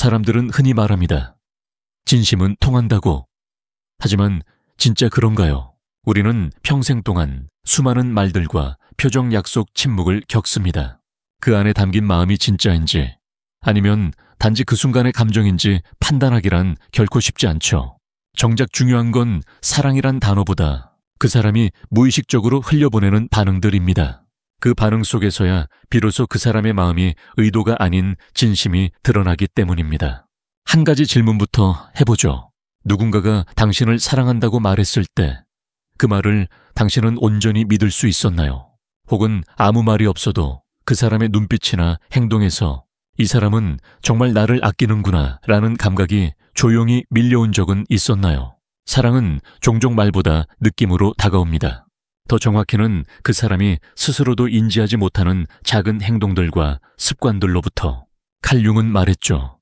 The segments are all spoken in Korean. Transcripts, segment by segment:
사람들은 흔히 말합니다. 진심은 통한다고. 하지만 진짜 그런가요? 우리는 평생 동안 수많은 말들과 표정 약속 침묵을 겪습니다. 그 안에 담긴 마음이 진짜인지 아니면 단지 그 순간의 감정인지 판단하기란 결코 쉽지 않죠. 정작 중요한 건 사랑이란 단어보다 그 사람이 무의식적으로 흘려보내는 반응들입니다. 그 반응 속에서야 비로소 그 사람의 마음이 의도가 아닌 진심이 드러나기 때문입니다. 한 가지 질문부터 해보죠. 누군가가 당신을 사랑한다고 말했을 때 그 말을 당신은 온전히 믿을 수 있었나요? 혹은 아무 말이 없어도 그 사람의 눈빛이나 행동에서 이 사람은 정말 나를 아끼는구나 라는 감각이 조용히 밀려온 적은 있었나요? 사랑은 종종 말보다 느낌으로 다가옵니다. 더 정확히는 그 사람이 스스로도 인지하지 못하는 작은 행동들과 습관들로부터. 칼 융은 말했죠.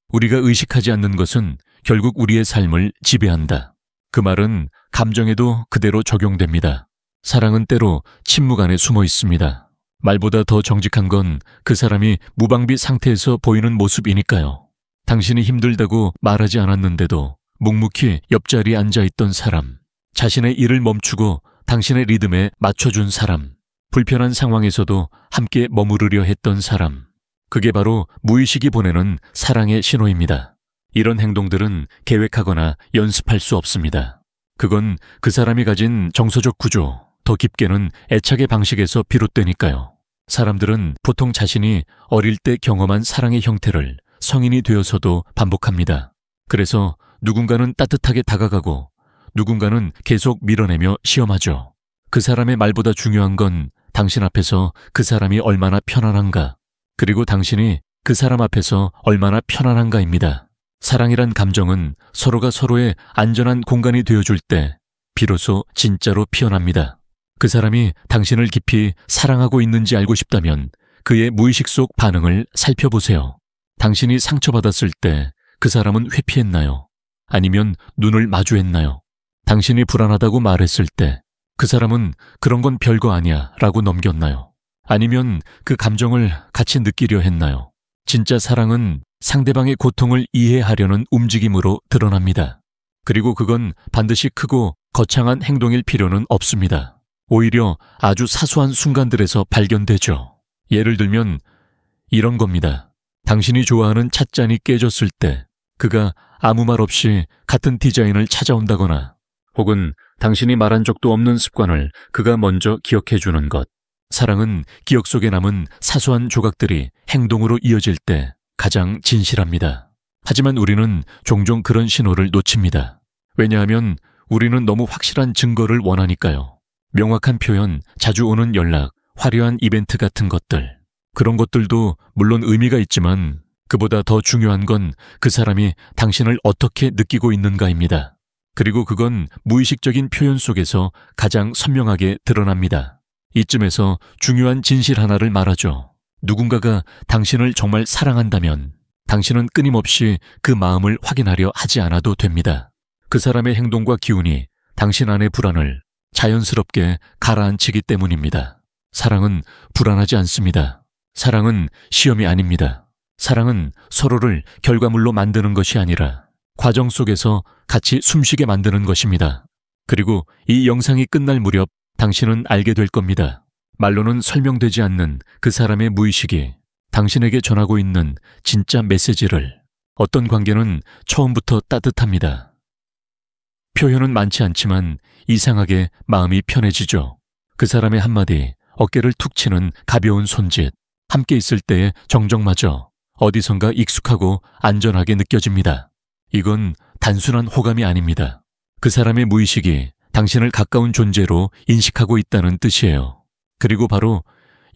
우리가 의식하지 않는 것은 결국 우리의 삶을 지배한다. 그 말은 감정에도 그대로 적용됩니다. 사랑은 때로 침묵 안에 숨어 있습니다. 말보다 더 정직한 건 그 사람이 무방비 상태에서 보이는 모습이니까요. 당신이 힘들다고 말하지 않았는데도 묵묵히 옆자리에 앉아있던 사람, 자신의 일을 멈추고 당신의 리듬에 맞춰준 사람, 불편한 상황에서도 함께 머무르려 했던 사람, 그게 바로 무의식이 보내는 사랑의 신호입니다. 이런 행동들은 계획하거나 연습할 수 없습니다. 그건 그 사람이 가진 정서적 구조, 더 깊게는 애착의 방식에서 비롯되니까요. 사람들은 보통 자신이 어릴 때 경험한 사랑의 형태를 성인이 되어서도 반복합니다. 그래서 누군가는 따뜻하게 다가가고 누군가는 계속 밀어내며 시험하죠. 그 사람의 말보다 중요한 건 당신 앞에서 그 사람이 얼마나 편안한가, 그리고 당신이 그 사람 앞에서 얼마나 편안한가입니다. 사랑이란 감정은 서로가 서로의 안전한 공간이 되어줄 때 비로소 진짜로 피어납니다. 그 사람이 당신을 깊이 사랑하고 있는지 알고 싶다면 그의 무의식 속 반응을 살펴보세요. 당신이 상처받았을 때 그 사람은 회피했나요? 아니면 눈을 마주했나요? 당신이 불안하다고 말했을 때 그 사람은 그런 건 별거 아니야 라고 넘겼나요? 아니면 그 감정을 같이 느끼려 했나요? 진짜 사랑은 상대방의 고통을 이해하려는 움직임으로 드러납니다. 그리고 그건 반드시 크고 거창한 행동일 필요는 없습니다. 오히려 아주 사소한 순간들에서 발견되죠. 예를 들면 이런 겁니다. 당신이 좋아하는 찻잔이 깨졌을 때 그가 아무 말 없이 같은 디자인을 찾아온다거나, 혹은 당신이 말한 적도 없는 습관을 그가 먼저 기억해주는 것. 사랑은 기억 속에 남은 사소한 조각들이 행동으로 이어질 때 가장 진실합니다. 하지만 우리는 종종 그런 신호를 놓칩니다. 왜냐하면 우리는 너무 확실한 증거를 원하니까요. 명확한 표현, 자주 오는 연락, 화려한 이벤트 같은 것들. 그런 것들도 물론 의미가 있지만 그보다 더 중요한 건 그 사람이 당신을 어떻게 느끼고 있는가입니다. 그리고 그건 무의식적인 표현 속에서 가장 선명하게 드러납니다. 이쯤에서 중요한 진실 하나를 말하죠. 누군가가 당신을 정말 사랑한다면 당신은 끊임없이 그 마음을 확인하려 하지 않아도 됩니다. 그 사람의 행동과 기운이 당신 안의 불안을 자연스럽게 가라앉히기 때문입니다. 사랑은 불안하지 않습니다. 사랑은 시험이 아닙니다. 사랑은 서로를 결과물로 만드는 것이 아니라 과정 속에서 같이 숨쉬게 만드는 것입니다. 그리고 이 영상이 끝날 무렵 당신은 알게 될 겁니다. 말로는 설명되지 않는 그 사람의 무의식이 당신에게 전하고 있는 진짜 메시지를. 어떤 관계는 처음부터 따뜻합니다. 표현은 많지 않지만 이상하게 마음이 편해지죠. 그 사람의 한마디, 어깨를 툭 치는 가벼운 손짓, 함께 있을 때의 정적마저 어디선가 익숙하고 안전하게 느껴집니다. 이건 단순한 호감이 아닙니다. 그 사람의 무의식이 당신을 가까운 존재로 인식하고 있다는 뜻이에요. 그리고 바로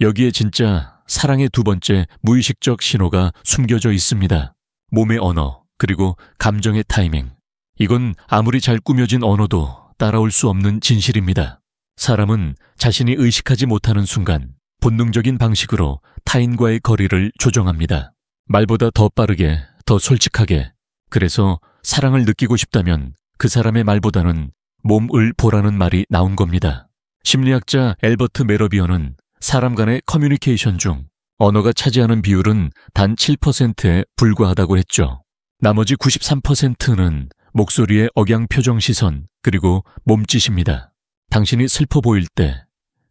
여기에 진짜 사랑의 두 번째 무의식적 신호가 숨겨져 있습니다. 몸의 언어, 그리고 감정의 타이밍. 이건 아무리 잘 꾸며진 언어도 따라올 수 없는 진실입니다. 사람은 자신이 의식하지 못하는 순간 본능적인 방식으로 타인과의 거리를 조정합니다. 말보다 더 빠르게, 더 솔직하게. 그래서 사랑을 느끼고 싶다면 그 사람의 말보다는 몸을 보라는 말이 나온 겁니다. 심리학자 엘버트 메러비어는 사람 간의 커뮤니케이션 중 언어가 차지하는 비율은 단 7%에 불과하다고 했죠. 나머지 93%는 목소리의 억양 표정 시선 그리고 몸짓입니다. 당신이 슬퍼 보일 때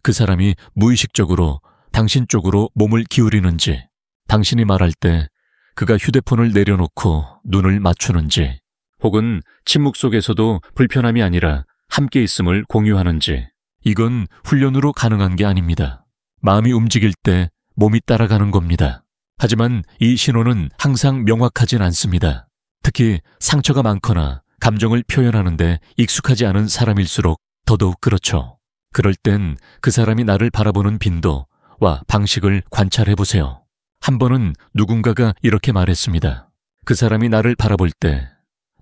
그 사람이 무의식적으로 당신 쪽으로 몸을 기울이는지, 당신이 말할 때 그가 휴대폰을 내려놓고 눈을 맞추는지, 혹은 침묵 속에서도 불편함이 아니라 함께 있음을 공유하는지, 이건 훈련으로 가능한 게 아닙니다. 마음이 움직일 때 몸이 따라가는 겁니다. 하지만 이 신호는 항상 명확하진 않습니다. 특히 상처가 많거나 감정을 표현하는데 익숙하지 않은 사람일수록 더더욱 그렇죠. 그럴 땐 그 사람이 나를 바라보는 빈도와 방식을 관찰해보세요. 한 번은 누군가가 이렇게 말했습니다. 그 사람이 나를 바라볼 때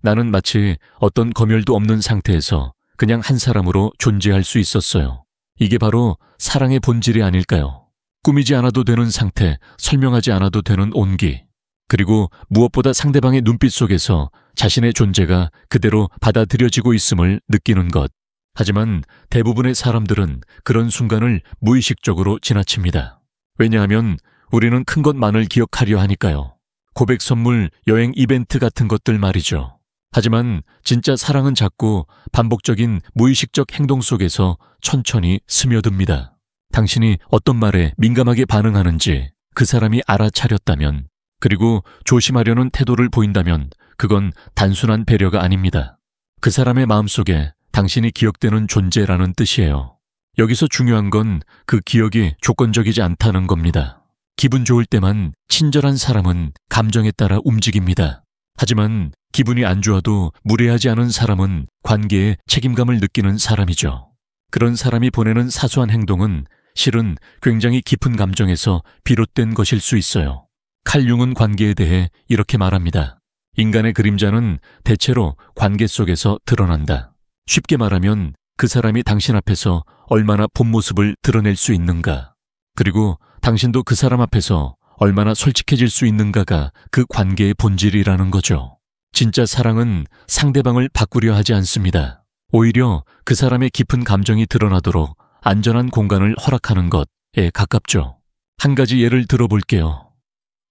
나는 마치 어떤 검열도 없는 상태에서 그냥 한 사람으로 존재할 수 있었어요. 이게 바로 사랑의 본질이 아닐까요? 꾸미지 않아도 되는 상태, 설명하지 않아도 되는 온기, 그리고 무엇보다 상대방의 눈빛 속에서 자신의 존재가 그대로 받아들여지고 있음을 느끼는 것. 하지만 대부분의 사람들은 그런 순간을 무의식적으로 지나칩니다. 왜냐하면 우리는 큰 것만을 기억하려 하니까요. 고백 선물, 여행 이벤트 같은 것들 말이죠. 하지만 진짜 사랑은 자꾸 반복적인 무의식적 행동 속에서 천천히 스며듭니다. 당신이 어떤 말에 민감하게 반응하는지 그 사람이 알아차렸다면, 그리고 조심하려는 태도를 보인다면 그건 단순한 배려가 아닙니다. 그 사람의 마음속에 당신이 기억되는 존재라는 뜻이에요. 여기서 중요한 건 그 기억이 조건적이지 않다는 겁니다. 기분 좋을 때만 친절한 사람은 감정에 따라 움직입니다. 하지만 기분이 안 좋아도 무례하지 않은 사람은 관계에 책임감을 느끼는 사람이죠. 그런 사람이 보내는 사소한 행동은 실은 굉장히 깊은 감정에서 비롯된 것일 수 있어요. 칼 융은 관계에 대해 이렇게 말합니다. 인간의 그림자는 대체로 관계 속에서 드러난다. 쉽게 말하면 그 사람이 당신 앞에서 얼마나 본 모습을 드러낼 수 있는가, 그리고 당신도 그 사람 앞에서 얼마나 솔직해질 수 있는가가 그 관계의 본질이라는 거죠. 진짜 사랑은 상대방을 바꾸려 하지 않습니다. 오히려 그 사람의 깊은 감정이 드러나도록 안전한 공간을 허락하는 것에 가깝죠. 한 가지 예를 들어볼게요.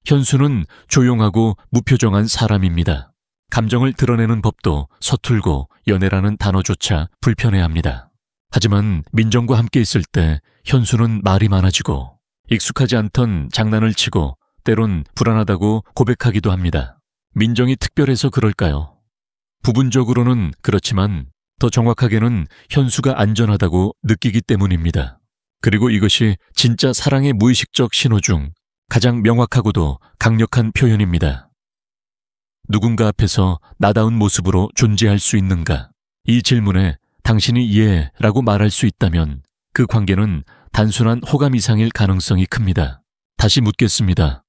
현수는 조용하고 무표정한 사람입니다. 감정을 드러내는 법도 서툴고 연애라는 단어조차 불편해합니다. 하지만 민정과 함께 있을 때 현수는 말이 많아지고 익숙하지 않던 장난을 치고 때론 불안하다고 고백하기도 합니다. 민정이 특별해서 그럴까요? 부분적으로는 그렇지만 더 정확하게는 현수가 안전하다고 느끼기 때문입니다. 그리고 이것이 진짜 사랑의 무의식적 신호 중 가장 명확하고도 강력한 표현입니다. 누군가 앞에서 나다운 모습으로 존재할 수 있는가? 이 질문에 당신이 예 라고 말할 수 있다면 그 관계는 단순한 호감 이상일 가능성이 큽니다. 다시 묻겠습니다.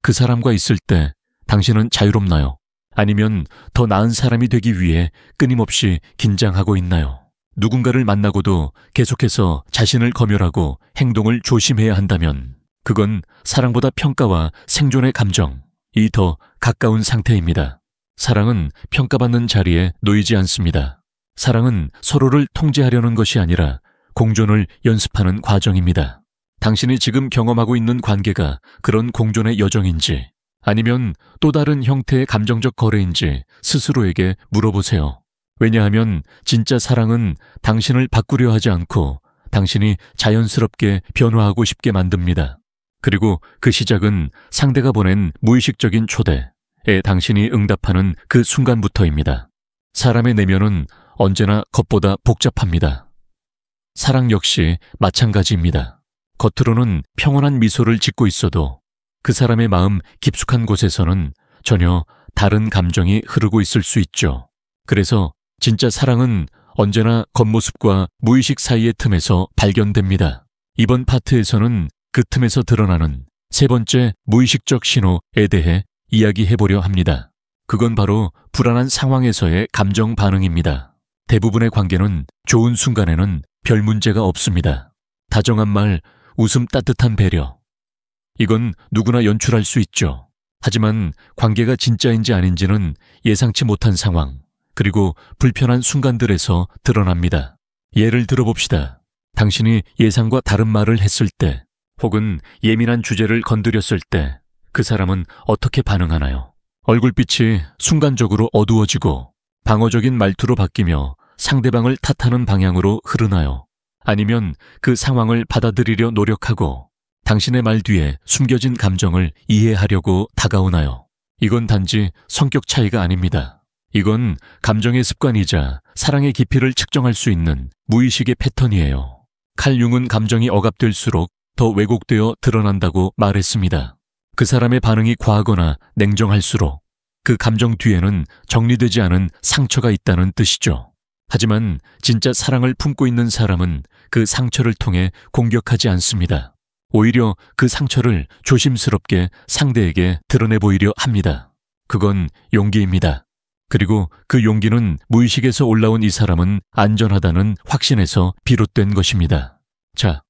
그 사람과 있을 때 당신은 자유롭나요? 아니면 더 나은 사람이 되기 위해 끊임없이 긴장하고 있나요? 누군가를 만나고도 계속해서 자신을 검열하고 행동을 조심해야 한다면 그건 사랑보다 평가와 생존의 감정이 더 가까운 상태입니다. 사랑은 평가받는 자리에 놓이지 않습니다. 사랑은 서로를 통제하려는 것이 아니라 공존을 연습하는 과정입니다. 당신이 지금 경험하고 있는 관계가 그런 공존의 여정인지 아니면 또 다른 형태의 감정적 거래인지 스스로에게 물어보세요. 왜냐하면 진짜 사랑은 당신을 바꾸려 하지 않고 당신이 자연스럽게 변화하고 싶게 만듭니다. 그리고 그 시작은 상대가 보낸 무의식적인 초대에 당신이 응답하는 그 순간부터입니다. 사람의 내면은 언제나 겉보다 복잡합니다. 사랑 역시 마찬가지입니다. 겉으로는 평온한 미소를 짓고 있어도 그 사람의 마음 깊숙한 곳에서는 전혀 다른 감정이 흐르고 있을 수 있죠. 그래서 진짜 사랑은 언제나 겉모습과 무의식 사이의 틈에서 발견됩니다. 이번 파트에서는 그 틈에서 드러나는 세 번째 무의식적 신호에 대해 이야기해보려 합니다. 그건 바로 불안한 상황에서의 감정 반응입니다. 대부분의 관계는 좋은 순간에는 별 문제가 없습니다. 다정한 말, 웃음, 따뜻한 배려. 이건 누구나 연출할 수 있죠. 하지만 관계가 진짜인지 아닌지는 예상치 못한 상황, 그리고 불편한 순간들에서 드러납니다. 예를 들어봅시다. 당신이 예상과 다른 말을 했을 때 혹은 예민한 주제를 건드렸을 때 그 사람은 어떻게 반응하나요? 얼굴빛이 순간적으로 어두워지고 방어적인 말투로 바뀌며 상대방을 탓하는 방향으로 흐르나요? 아니면 그 상황을 받아들이려 노력하고 당신의 말 뒤에 숨겨진 감정을 이해하려고 다가오나요? 이건 단지 성격 차이가 아닙니다. 이건 감정의 습관이자 사랑의 깊이를 측정할 수 있는 무의식의 패턴이에요. 칼 융은 감정이 억압될수록 더 왜곡되어 드러난다고 말했습니다. 그 사람의 반응이 과하거나 냉정할수록 그 감정 뒤에는 정리되지 않은 상처가 있다는 뜻이죠. 하지만 진짜 사랑을 품고 있는 사람은 그 상처를 통해 공격하지 않습니다. 오히려 그 상처를 조심스럽게 상대에게 드러내 보이려 합니다. 그건 용기입니다. 그리고 그 용기는 무의식에서 올라온 이 사람은 안전하다는 확신에서 비롯된 것입니다. 자,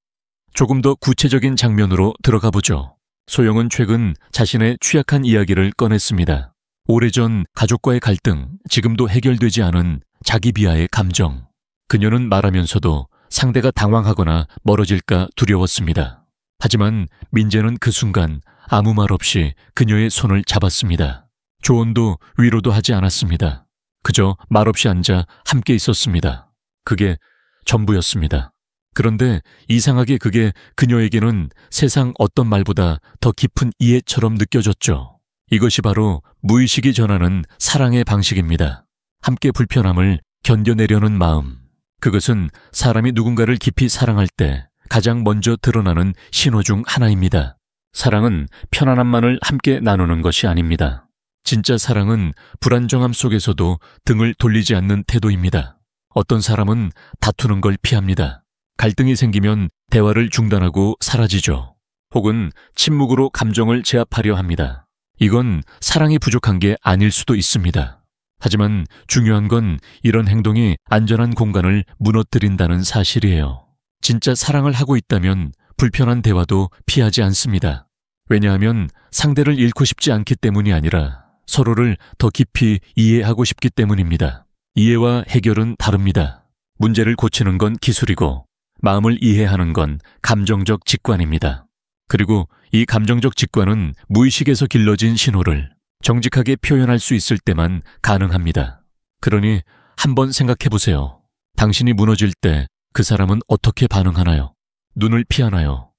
조금 더 구체적인 장면으로 들어가 보죠. 소영은 최근 자신의 취약한 이야기를 꺼냈습니다. 오래전 가족과의 갈등, 지금도 해결되지 않은 자기 비하의 감정. 그녀는 말하면서도 상대가 당황하거나 멀어질까 두려웠습니다. 하지만 민재는 그 순간 아무 말 없이 그녀의 손을 잡았습니다. 조언도 위로도 하지 않았습니다. 그저 말없이 앉아 함께 있었습니다. 그게 전부였습니다. 그런데 이상하게 그게 그녀에게는 세상 어떤 말보다 더 깊은 이해처럼 느껴졌죠. 이것이 바로 무의식이 전하는 사랑의 방식입니다. 함께 불편함을 견뎌내려는 마음. 그것은 사람이 누군가를 깊이 사랑할 때 가장 먼저 드러나는 신호 중 하나입니다. 사랑은 편안함만을 함께 나누는 것이 아닙니다. 진짜 사랑은 불안정함 속에서도 등을 돌리지 않는 태도입니다. 어떤 사람은 다투는 걸 피합니다. 갈등이 생기면 대화를 중단하고 사라지죠. 혹은 침묵으로 감정을 제압하려 합니다. 이건 사랑이 부족한 게 아닐 수도 있습니다. 하지만 중요한 건 이런 행동이 안전한 공간을 무너뜨린다는 사실이에요. 진짜 사랑을 하고 있다면 불편한 대화도 피하지 않습니다. 왜냐하면 상대를 잃고 싶지 않기 때문이 아니라 서로를 더 깊이 이해하고 싶기 때문입니다. 이해와 해결은 다릅니다. 문제를 고치는 건 기술이고 마음을 이해하는 건 감정적 직관입니다. 그리고 이 감정적 직관은 무의식에서 길러진 신호를 정직하게 표현할 수 있을 때만 가능합니다. 그러니 한번 생각해 보세요. 당신이 무너질 때 그 사람은 어떻게 반응하나요? 눈을 피하나요?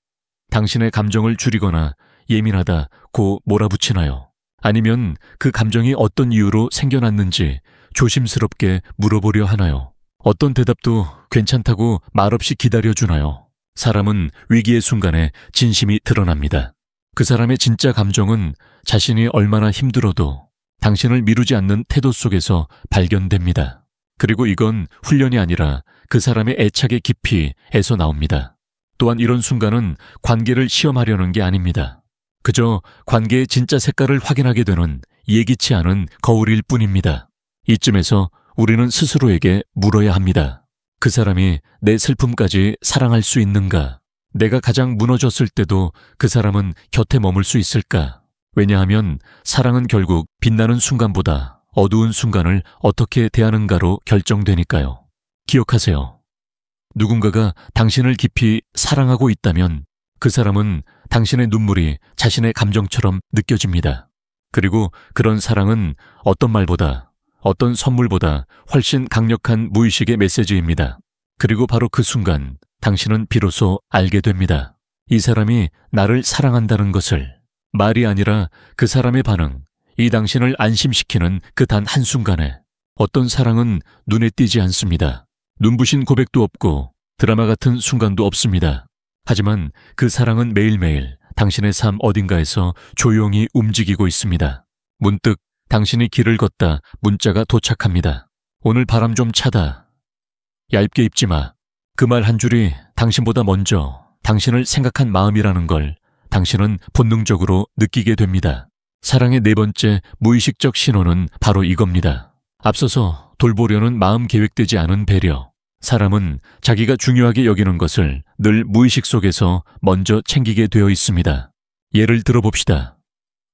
당신의 감정을 줄이거나 예민하다고 몰아붙이나요? 아니면 그 감정이 어떤 이유로 생겨났는지 조심스럽게 물어보려 하나요? 어떤 대답도 괜찮다고 말없이 기다려주나요? 사람은 위기의 순간에 진심이 드러납니다. 그 사람의 진짜 감정은 자신이 얼마나 힘들어도 당신을 미루지 않는 태도 속에서 발견됩니다. 그리고 이건 훈련이 아니라 그 사람의 애착의 깊이에서 나옵니다. 또한 이런 순간은 관계를 시험하려는 게 아닙니다. 그저 관계의 진짜 색깔을 확인하게 되는 예기치 않은 거울일 뿐입니다. 이쯤에서 우리는 스스로에게 물어야 합니다. 그 사람이 내 슬픔까지 사랑할 수 있는가? 내가 가장 무너졌을 때도 그 사람은 곁에 머물 수 있을까? 왜냐하면 사랑은 결국 빛나는 순간보다 어두운 순간을 어떻게 대하는가로 결정되니까요. 기억하세요. 누군가가 당신을 깊이 사랑하고 있다면 그 사람은 당신의 눈물이 자신의 감정처럼 느껴집니다. 그리고 그런 사랑은 어떤 말보다, 어떤 선물보다 훨씬 강력한 무의식의 메시지입니다. 그리고 바로 그 순간 당신은 비로소 알게 됩니다. 이 사람이 나를 사랑한다는 것을. 말이 아니라 그 사람의 반응, 이 당신을 안심시키는 그 단 한순간에 어떤 사랑은 눈에 띄지 않습니다. 눈부신 고백도 없고 드라마 같은 순간도 없습니다. 하지만 그 사랑은 매일매일 당신의 삶 어딘가에서 조용히 움직이고 있습니다. 문득 당신이 길을 걷다 문자가 도착합니다. 오늘 바람 좀 차다. 얇게 입지 마. 그 말 한 줄이 당신보다 먼저 당신을 생각한 마음이라는 걸 당신은 본능적으로 느끼게 됩니다. 사랑의 네 번째 무의식적 신호는 바로 이겁니다. 앞서서 돌보려는 마음 계획되지 않은 배려. 사람은 자기가 중요하게 여기는 것을 늘 무의식 속에서 먼저 챙기게 되어 있습니다. 예를 들어봅시다.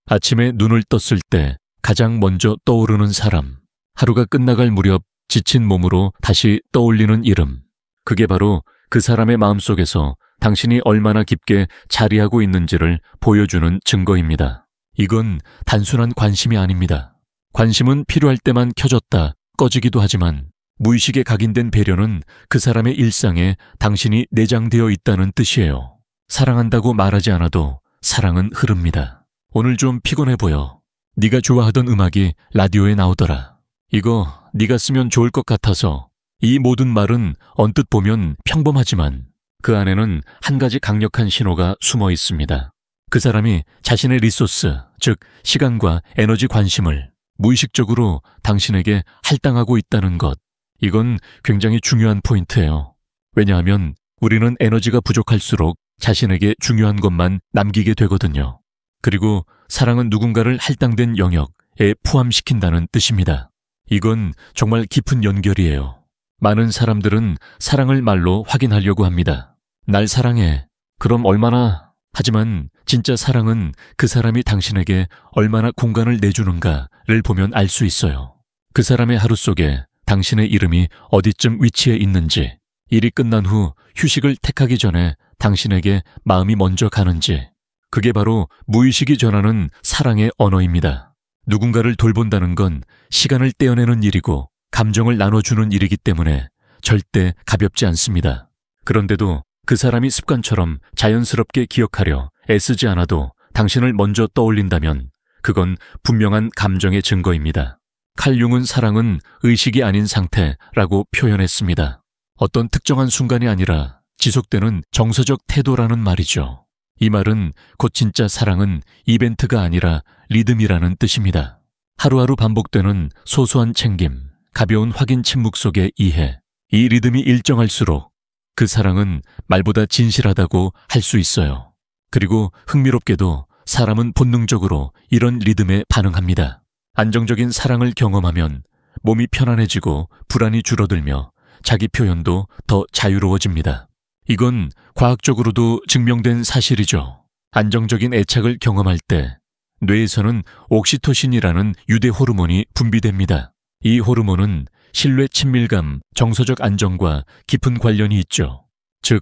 아침에 눈을 떴을 때 가장 먼저 떠오르는 사람. 하루가 끝나갈 무렵 지친 몸으로 다시 떠올리는 이름. 그게 바로 그 사람의 마음속에서 당신이 얼마나 깊게 자리하고 있는지를 보여주는 증거입니다. 이건 단순한 관심이 아닙니다. 관심은 필요할 때만 켜졌다 꺼지기도 하지만 무의식에 각인된 배려는 그 사람의 일상에 당신이 내장되어 있다는 뜻이에요. 사랑한다고 말하지 않아도 사랑은 흐릅니다. 오늘 좀 피곤해 보여. 네가 좋아하던 음악이 라디오에 나오더라. 이거 네가 쓰면 좋을 것 같아서. 이 모든 말은 언뜻 보면 평범하지만 그 안에는 한 가지 강력한 신호가 숨어 있습니다. 그 사람이 자신의 리소스, 즉 시간과 에너지 관심을 무의식적으로 당신에게 할당하고 있다는 것. 이건 굉장히 중요한 포인트예요. 왜냐하면 우리는 에너지가 부족할수록 자신에게 중요한 것만 남기게 되거든요. 그리고 사랑은 누군가를 할당된 영역에 포함시킨다는 뜻입니다. 이건 정말 깊은 연결이에요. 많은 사람들은 사랑을 말로 확인하려고 합니다. 날 사랑해. 그럼 얼마나? 하지만 진짜 사랑은 그 사람이 당신에게 얼마나 공간을 내주는가를 보면 알 수 있어요. 그 사람의 하루 속에 당신의 이름이 어디쯤 위치해 있는지, 일이 끝난 후 휴식을 택하기 전에 당신에게 마음이 먼저 가는지, 그게 바로 무의식이 전하는 사랑의 언어입니다. 누군가를 돌본다는 건 시간을 떼어내는 일이고 감정을 나눠주는 일이기 때문에 절대 가볍지 않습니다. 그런데도 그 사람이 습관처럼 자연스럽게 기억하려 애쓰지 않아도 당신을 먼저 떠올린다면 그건 분명한 감정의 증거입니다. 칼 융은 사랑은 의식이 아닌 상태라고 표현했습니다. 어떤 특정한 순간이 아니라 지속되는 정서적 태도라는 말이죠. 이 말은 곧 진짜 사랑은 이벤트가 아니라 리듬이라는 뜻입니다. 하루하루 반복되는 소소한 챙김, 가벼운 확인 침묵 속의 이해, 이 리듬이 일정할수록 그 사랑은 말보다 진실하다고 할 수 있어요. 그리고 흥미롭게도 사람은 본능적으로 이런 리듬에 반응합니다. 안정적인 사랑을 경험하면 몸이 편안해지고 불안이 줄어들며 자기 표현도 더 자유로워집니다. 이건 과학적으로도 증명된 사실이죠. 안정적인 애착을 경험할 때 뇌에서는 옥시토신이라는 유대 호르몬이 분비됩니다. 이 호르몬은 신뢰 친밀감, 정서적 안정과 깊은 관련이 있죠. 즉,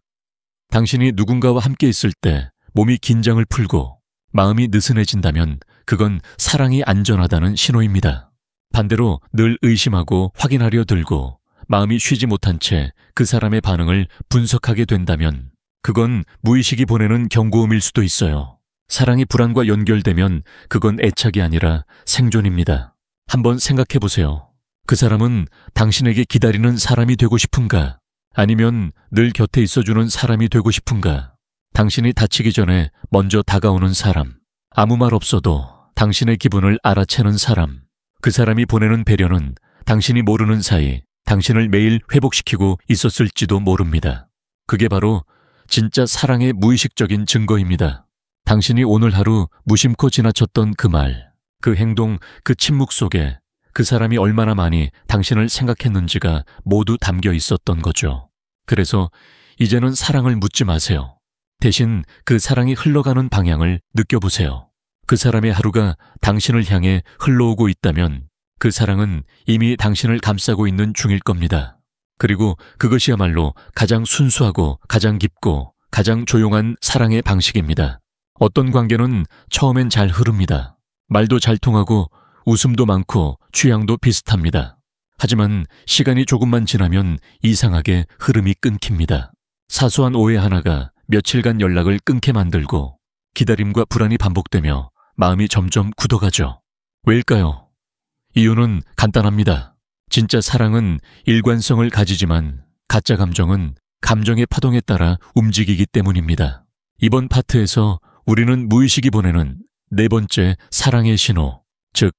당신이 누군가와 함께 있을 때 몸이 긴장을 풀고 마음이 느슨해진다면 그건 사랑이 안전하다는 신호입니다. 반대로 늘 의심하고 확인하려 들고 마음이 쉬지 못한 채 그 사람의 반응을 분석하게 된다면 그건 무의식이 보내는 경고음일 수도 있어요. 사랑이 불안과 연결되면 그건 애착이 아니라 생존입니다. 한번 생각해 보세요. 그 사람은 당신에게 기다리는 사람이 되고 싶은가? 아니면 늘 곁에 있어주는 사람이 되고 싶은가? 당신이 다치기 전에 먼저 다가오는 사람, 아무 말 없어도 당신의 기분을 알아채는 사람, 그 사람이 보내는 배려는 당신이 모르는 사이 당신을 매일 회복시키고 있었을지도 모릅니다. 그게 바로 진짜 사랑의 무의식적인 증거입니다. 당신이 오늘 하루 무심코 지나쳤던 그 말, 그 행동, 그 침묵 속에 그 사람이 얼마나 많이 당신을 생각했는지가 모두 담겨 있었던 거죠. 그래서 이제는 사랑을 묻지 마세요. 대신 그 사랑이 흘러가는 방향을 느껴보세요. 그 사람의 하루가 당신을 향해 흘러오고 있다면 그 사랑은 이미 당신을 감싸고 있는 중일 겁니다. 그리고 그것이야말로 가장 순수하고 가장 깊고 가장 조용한 사랑의 방식입니다. 어떤 관계는 처음엔 잘 흐릅니다. 말도 잘 통하고 웃음도 많고 취향도 비슷합니다. 하지만 시간이 조금만 지나면 이상하게 흐름이 끊깁니다. 사소한 오해 하나가 며칠간 연락을 끊게 만들고 기다림과 불안이 반복되며 마음이 점점 굳어가죠. 왜일까요? 이유는 간단합니다. 진짜 사랑은 일관성을 가지지만 가짜 감정은 감정의 파동에 따라 움직이기 때문입니다. 이번 파트에서 우리는 무의식이 보내는 네 번째 사랑의 신호, 즉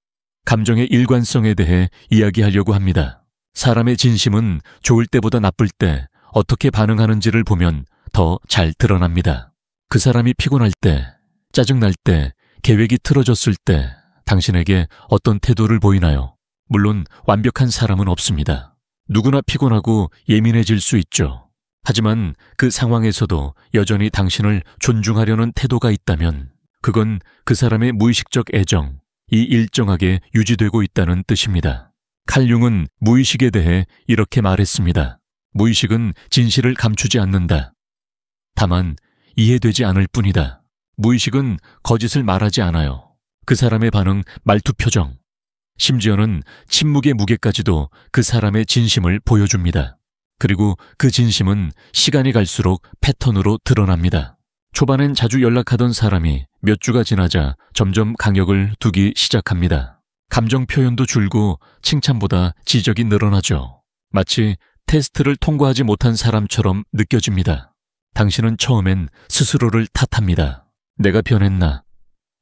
감정의 일관성에 대해 이야기하려고 합니다. 사람의 진심은 좋을 때보다 나쁠 때 어떻게 반응하는지를 보면 더 잘 드러납니다. 그 사람이 피곤할 때, 짜증날 때, 계획이 틀어졌을 때 당신에게 어떤 태도를 보이나요? 물론 완벽한 사람은 없습니다. 누구나 피곤하고 예민해질 수 있죠. 하지만 그 상황에서도 여전히 당신을 존중하려는 태도가 있다면 그건 그 사람의 무의식적 애정이 일정하게 유지되고 있다는 뜻입니다. 칼 융은 무의식에 대해 이렇게 말했습니다. 무의식은 진실을 감추지 않는다. 다만 이해되지 않을 뿐이다. 무의식은 거짓을 말하지 않아요. 그 사람의 반응, 말투, 표정, 심지어는 침묵의 무게까지도 그 사람의 진심을 보여줍니다. 그리고 그 진심은 시간이 갈수록 패턴으로 드러납니다. 초반엔 자주 연락하던 사람이 몇 주가 지나자 점점 간격을 두기 시작합니다. 감정 표현도 줄고 칭찬보다 지적이 늘어나죠. 마치 테스트를 통과하지 못한 사람처럼 느껴집니다. 당신은 처음엔 스스로를 탓합니다. 내가 변했나?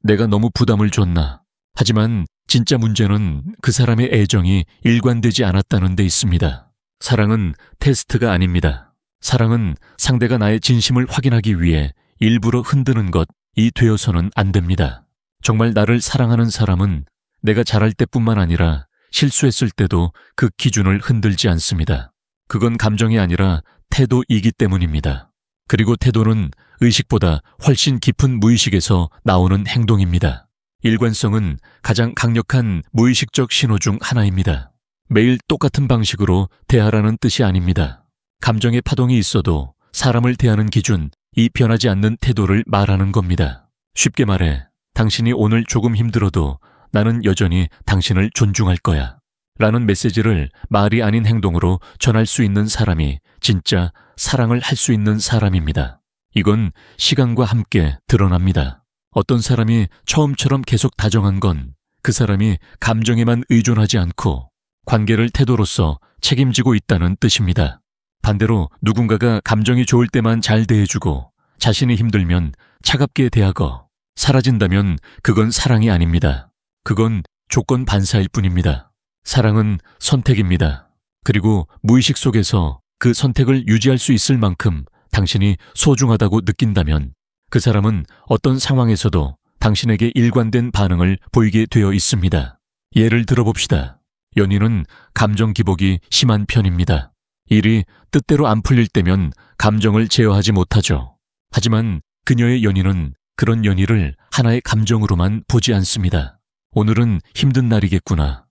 내가 너무 부담을 줬나? 하지만 진짜 문제는 그 사람의 애정이 일관되지 않았다는 데 있습니다. 사랑은 테스트가 아닙니다. 사랑은 상대가 나의 진심을 확인하기 위해 일부러 흔드는 것이 되어서는 안 됩니다. 정말 나를 사랑하는 사람은 내가 잘할 때뿐만 아니라 실수했을 때도 그 기준을 흔들지 않습니다. 그건 감정이 아니라 태도이기 때문입니다. 그리고 태도는 의식보다 훨씬 깊은 무의식에서 나오는 행동입니다. 일관성은 가장 강력한 무의식적 신호 중 하나입니다. 매일 똑같은 방식으로 대하라는 뜻이 아닙니다. 감정의 파동이 있어도 사람을 대하는 기준, 이 변하지 않는 태도를 말하는 겁니다. 쉽게 말해, 당신이 오늘 조금 힘들어도 나는 여전히 당신을 존중할 거야 라는 메시지를 말이 아닌 행동으로 전할 수 있는 사람이 진짜 사랑을 할 수 있는 사람입니다. 이건 시간과 함께 드러납니다. 어떤 사람이 처음처럼 계속 다정한 건 그 사람이 감정에만 의존하지 않고 관계를 태도로서 책임지고 있다는 뜻입니다. 반대로 누군가가 감정이 좋을 때만 잘 대해주고 자신이 힘들면 차갑게 대하고 사라진다면 그건 사랑이 아닙니다. 그건 조건 반사일 뿐입니다. 사랑은 선택입니다. 그리고 무의식 속에서 그 선택을 유지할 수 있을 만큼 당신이 소중하다고 느낀다면 그 사람은 어떤 상황에서도 당신에게 일관된 반응을 보이게 되어 있습니다. 예를 들어봅시다. 연인은 감정 기복이 심한 편입니다. 일이 뜻대로 안 풀릴 때면 감정을 제어하지 못하죠. 하지만 그녀의 연인은 그런 연희를 하나의 감정으로만 보지 않습니다. 오늘은 힘든 날이겠구나.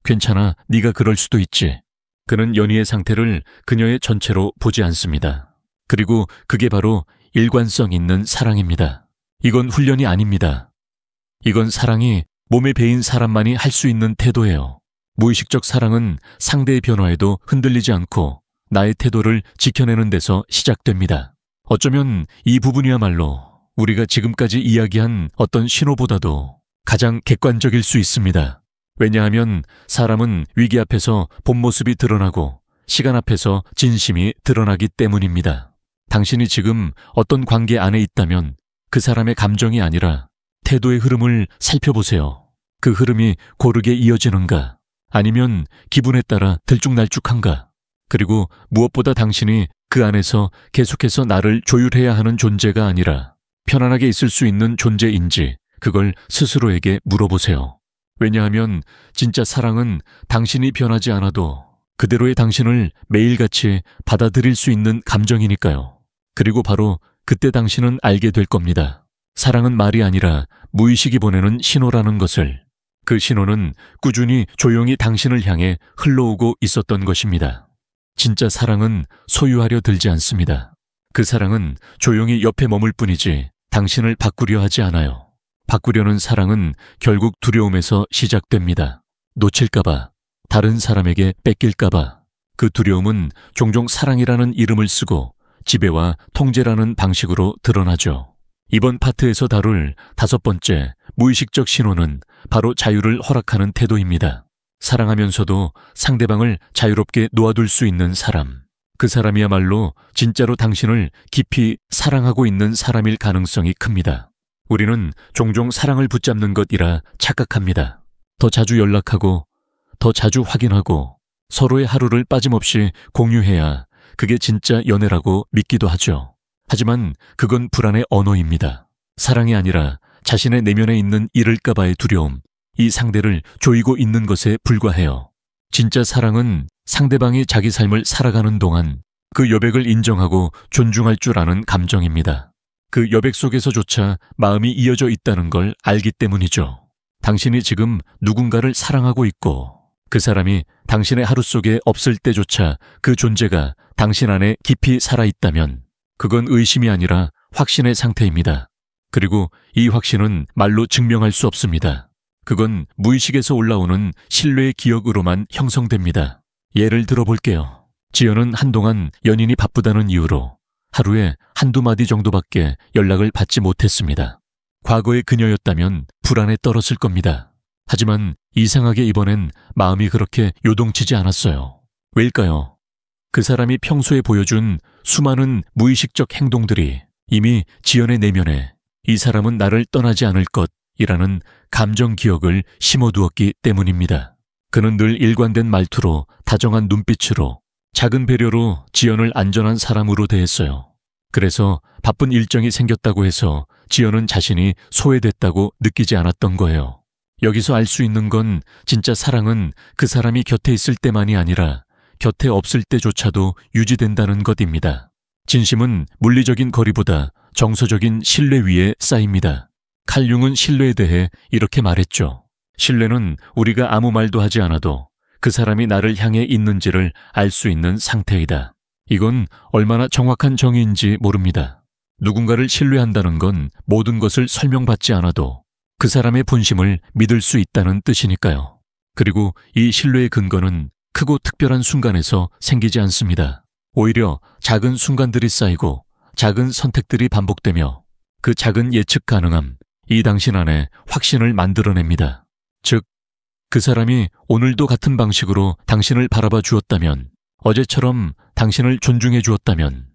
괜찮아, 네가 그럴 수도 있지. 그는 연희의 상태를 그녀의 전체로 보지 않습니다. 그리고 그게 바로 일관성 있는 사랑입니다. 이건 훈련이 아닙니다. 이건 사랑이 몸에 배인 사람만이 할 수 있는 태도예요. 무의식적 사랑은 상대의 변화에도 흔들리지 않고 나의 태도를 지켜내는 데서 시작됩니다. 어쩌면 이 부분이야말로 우리가 지금까지 이야기한 어떤 신호보다도 가장 객관적일 수 있습니다. 왜냐하면 사람은 위기 앞에서 본 모습이 드러나고 시간 앞에서 진심이 드러나기 때문입니다. 당신이 지금 어떤 관계 안에 있다면 그 사람의 감정이 아니라 태도의 흐름을 살펴보세요. 그 흐름이 고르게 이어지는가? 아니면 기분에 따라 들쭉날쭉한가? 그리고 무엇보다 당신이 그 안에서 계속해서 나를 조율해야 하는 존재가 아니라 편안하게 있을 수 있는 존재인지 그걸 스스로에게 물어보세요. 왜냐하면 진짜 사랑은 당신이 변하지 않아도 그대로의 당신을 매일같이 받아들일 수 있는 감정이니까요. 그리고 바로 그때 당신은 알게 될 겁니다. 사랑은 말이 아니라 무의식이 보내는 신호라는 것을. 그 신호는 꾸준히 조용히 당신을 향해 흘러오고 있었던 것입니다. 진짜 사랑은 소유하려 들지 않습니다. 그 사랑은 조용히 옆에 머물 뿐이지 당신을 바꾸려 하지 않아요. 바꾸려는 사랑은 결국 두려움에서 시작됩니다. 놓칠까봐, 다른 사람에게 뺏길까봐. 그 두려움은 종종 사랑이라는 이름을 쓰고 지배와 통제라는 방식으로 드러나죠. 이번 파트에서 다룰 5번째 무의식적 신호는 바로 자유를 허락하는 태도입니다. 사랑하면서도 상대방을 자유롭게 놓아둘 수 있는 사람. 그 사람이야말로 진짜로 당신을 깊이 사랑하고 있는 사람일 가능성이 큽니다. 우리는 종종 사랑을 붙잡는 것이라 착각합니다. 더 자주 연락하고, 더 자주 확인하고, 서로의 하루를 빠짐없이 공유해야 그게 진짜 연애라고 믿기도 하죠. 하지만 그건 불안의 언어입니다. 사랑이 아니라 자신의 내면에 있는 잃을까봐의 두려움, 이 상대를 조이고 있는 것에 불과해요. 진짜 사랑은 상대방이 자기 삶을 살아가는 동안 그 여백을 인정하고 존중할 줄 아는 감정입니다. 그 여백 속에서조차 마음이 이어져 있다는 걸 알기 때문이죠. 당신이 지금 누군가를 사랑하고 있고 그 사람이 당신의 하루 속에 없을 때조차 그 존재가 당신 안에 깊이 살아있다면 그건 의심이 아니라 확신의 상태입니다. 그리고 이 확신은 말로 증명할 수 없습니다. 그건 무의식에서 올라오는 신뢰의 기억으로만 형성됩니다. 예를 들어 볼게요. 지연은 한동안 연인이 바쁘다는 이유로 하루에 한두 마디 정도밖에 연락을 받지 못했습니다. 과거의 그녀였다면 불안에 떨었을 겁니다. 하지만 이상하게 이번엔 마음이 그렇게 요동치지 않았어요. 왜일까요? 그 사람이 평소에 보여준 수많은 무의식적 행동들이 이미 지연의 내면에 이 사람은 나를 떠나지 않을 것이라는 감정 기억을 심어두었기 때문입니다. 그는 늘 일관된 말투로 다정한 눈빛으로 작은 배려로 지연을 안전한 사람으로 대했어요. 그래서 바쁜 일정이 생겼다고 해서 지연은 자신이 소외됐다고 느끼지 않았던 거예요. 여기서 알 수 있는 건 진짜 사랑은 그 사람이 곁에 있을 때만이 아니라 곁에 없을 때조차도 유지된다는 것입니다. 진심은 물리적인 거리보다 정서적인 신뢰 위에 쌓입니다. 칼 융은 신뢰에 대해 이렇게 말했죠. 신뢰는 우리가 아무 말도 하지 않아도 그 사람이 나를 향해 있는지를 알 수 있는 상태이다. 이건 얼마나 정확한 정의인지 모릅니다. 누군가를 신뢰한다는 건 모든 것을 설명받지 않아도 그 사람의 본심을 믿을 수 있다는 뜻이니까요. 그리고 이 신뢰의 근거는 크고 특별한 순간에서 생기지 않습니다. 오히려 작은 순간들이 쌓이고 작은 선택들이 반복되며 그 작은 예측 가능함, 이 당신 안에 확신을 만들어냅니다. 즉, 그 사람이 오늘도 같은 방식으로 당신을 바라봐 주었다면, 어제처럼 당신을 존중해 주었다면,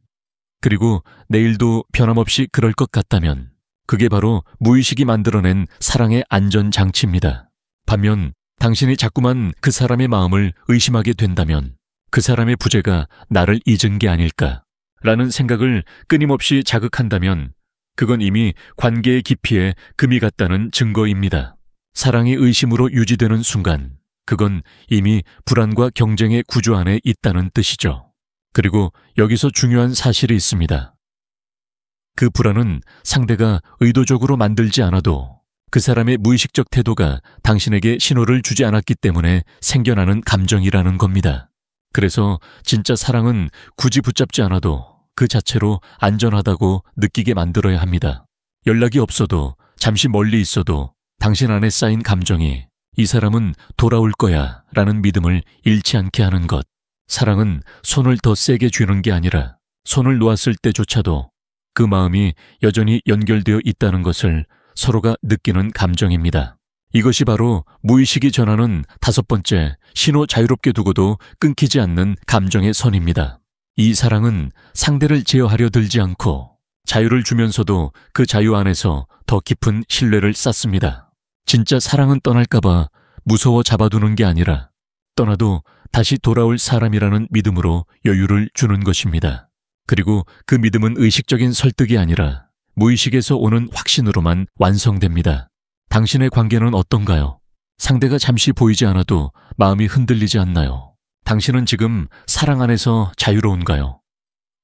그리고 내일도 변함없이 그럴 것 같다면 그게 바로 무의식이 만들어낸 사랑의 안전장치입니다. 반면 당신이 자꾸만 그 사람의 마음을 의심하게 된다면 그 사람의 부재가 나를 잊은 게 아닐까라는 생각을 끊임없이 자극한다면 그건 이미 관계의 깊이에 금이 갔다는 증거입니다. 사랑이 의심으로 유지되는 순간 그건 이미 불안과 경쟁의 구조 안에 있다는 뜻이죠. 그리고 여기서 중요한 사실이 있습니다. 그 불안은 상대가 의도적으로 만들지 않아도 그 사람의 무의식적 태도가 당신에게 신호를 주지 않았기 때문에 생겨나는 감정이라는 겁니다. 그래서 진짜 사랑은 굳이 붙잡지 않아도 그 자체로 안전하다고 느끼게 만들어야 합니다. 연락이 없어도 잠시 멀리 있어도 당신 안에 쌓인 감정이 이 사람은 돌아올 거야 라는 믿음을 잃지 않게 하는 것. 사랑은 손을 더 세게 쥐는 게 아니라 손을 놓았을 때조차도 그 마음이 여전히 연결되어 있다는 것을 서로가 느끼는 감정입니다. 이것이 바로 무의식이 전하는 5번째 신호 자유롭게 두고도 끊기지 않는 감정의 선입니다. 이 사랑은 상대를 제어하려 들지 않고 자유를 주면서도 그 자유 안에서 더 깊은 신뢰를 쌓습니다. 진짜 사랑은 떠날까봐 무서워 잡아두는 게 아니라 떠나도 다시 돌아올 사람이라는 믿음으로 여유를 주는 것입니다. 그리고 그 믿음은 의식적인 설득이 아니라 무의식에서 오는 확신으로만 완성됩니다. 당신의 관계는 어떤가요? 상대가 잠시 보이지 않아도 마음이 흔들리지 않나요? 당신은 지금 사랑 안에서 자유로운가요?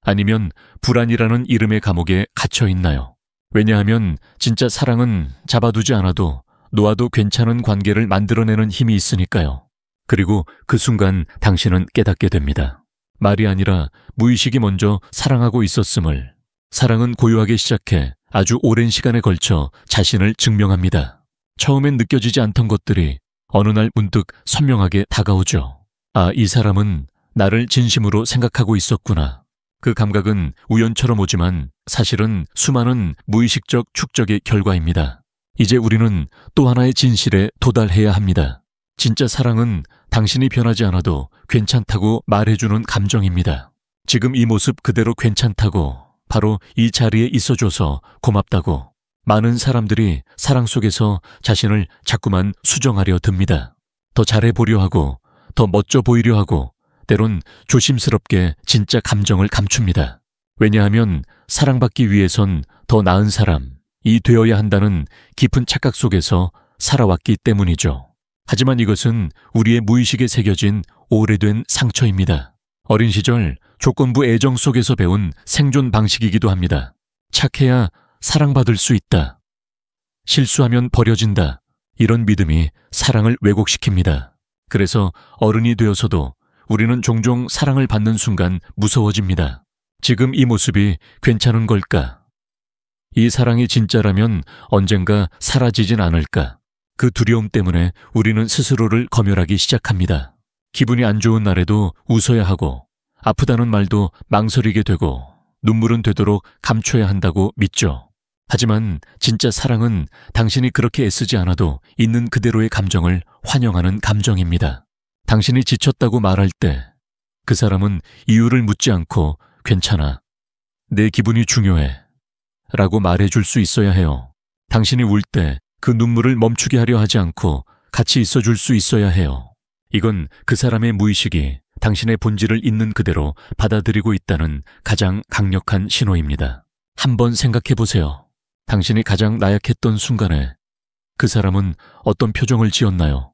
아니면 불안이라는 이름의 감옥에 갇혀 있나요? 왜냐하면 진짜 사랑은 잡아두지 않아도 놓아도 괜찮은 관계를 만들어내는 힘이 있으니까요. 그리고 그 순간 당신은 깨닫게 됩니다. 말이 아니라 무의식이 먼저 사랑하고 있었음을. 사랑은 고요하게 시작해 아주 오랜 시간에 걸쳐 자신을 증명합니다. 처음엔 느껴지지 않던 것들이 어느 날 문득 선명하게 다가오죠. 아, 이 사람은 나를 진심으로 생각하고 있었구나. 그 감각은 우연처럼 오지만 사실은 수많은 무의식적 축적의 결과입니다. 이제 우리는 또 하나의 진실에 도달해야 합니다. 진짜 사랑은 당신이 변하지 않아도 괜찮다고 말해주는 감정입니다. 지금 이 모습 그대로 괜찮다고, 바로 이 자리에 있어줘서 고맙다고. 많은 사람들이 사랑 속에서 자신을 자꾸만 수정하려 듭니다. 더 잘해보려 하고, 더 멋져 보이려 하고, 때론 조심스럽게 진짜 감정을 감춥니다. 왜냐하면 사랑받기 위해선 더 나은 사람이 되어야 한다는 깊은 착각 속에서 살아왔기 때문이죠. 하지만 이것은 우리의 무의식에 새겨진 오래된 상처입니다. 어린 시절 조건부 애정 속에서 배운 생존 방식이기도 합니다. 착해야 사랑받을 수 있다. 실수하면 버려진다. 이런 믿음이 사랑을 왜곡시킵니다. 그래서 어른이 되어서도 우리는 종종 사랑을 받는 순간 무서워집니다. 지금 이 모습이 괜찮은 걸까? 이 사랑이 진짜라면 언젠가 사라지진 않을까? 그 두려움 때문에 우리는 스스로를 검열하기 시작합니다. 기분이 안 좋은 날에도 웃어야 하고, 아프다는 말도 망설이게 되고, 눈물은 되도록 감춰야 한다고 믿죠. 하지만 진짜 사랑은 당신이 그렇게 애쓰지 않아도 있는 그대로의 감정을 환영하는 감정입니다. 당신이 지쳤다고 말할 때 그 사람은 이유를 묻지 않고 괜찮아, 내 기분이 중요해 라고 말해줄 수 있어야 해요. 당신이 울 때 그 눈물을 멈추게 하려 하지 않고 같이 있어줄 수 있어야 해요. 이건 그 사람의 무의식이 당신의 본질을 있는 그대로 받아들이고 있다는 가장 강력한 신호입니다. 한번 생각해 보세요. 당신이 가장 나약했던 순간에 그 사람은 어떤 표정을 지었나요?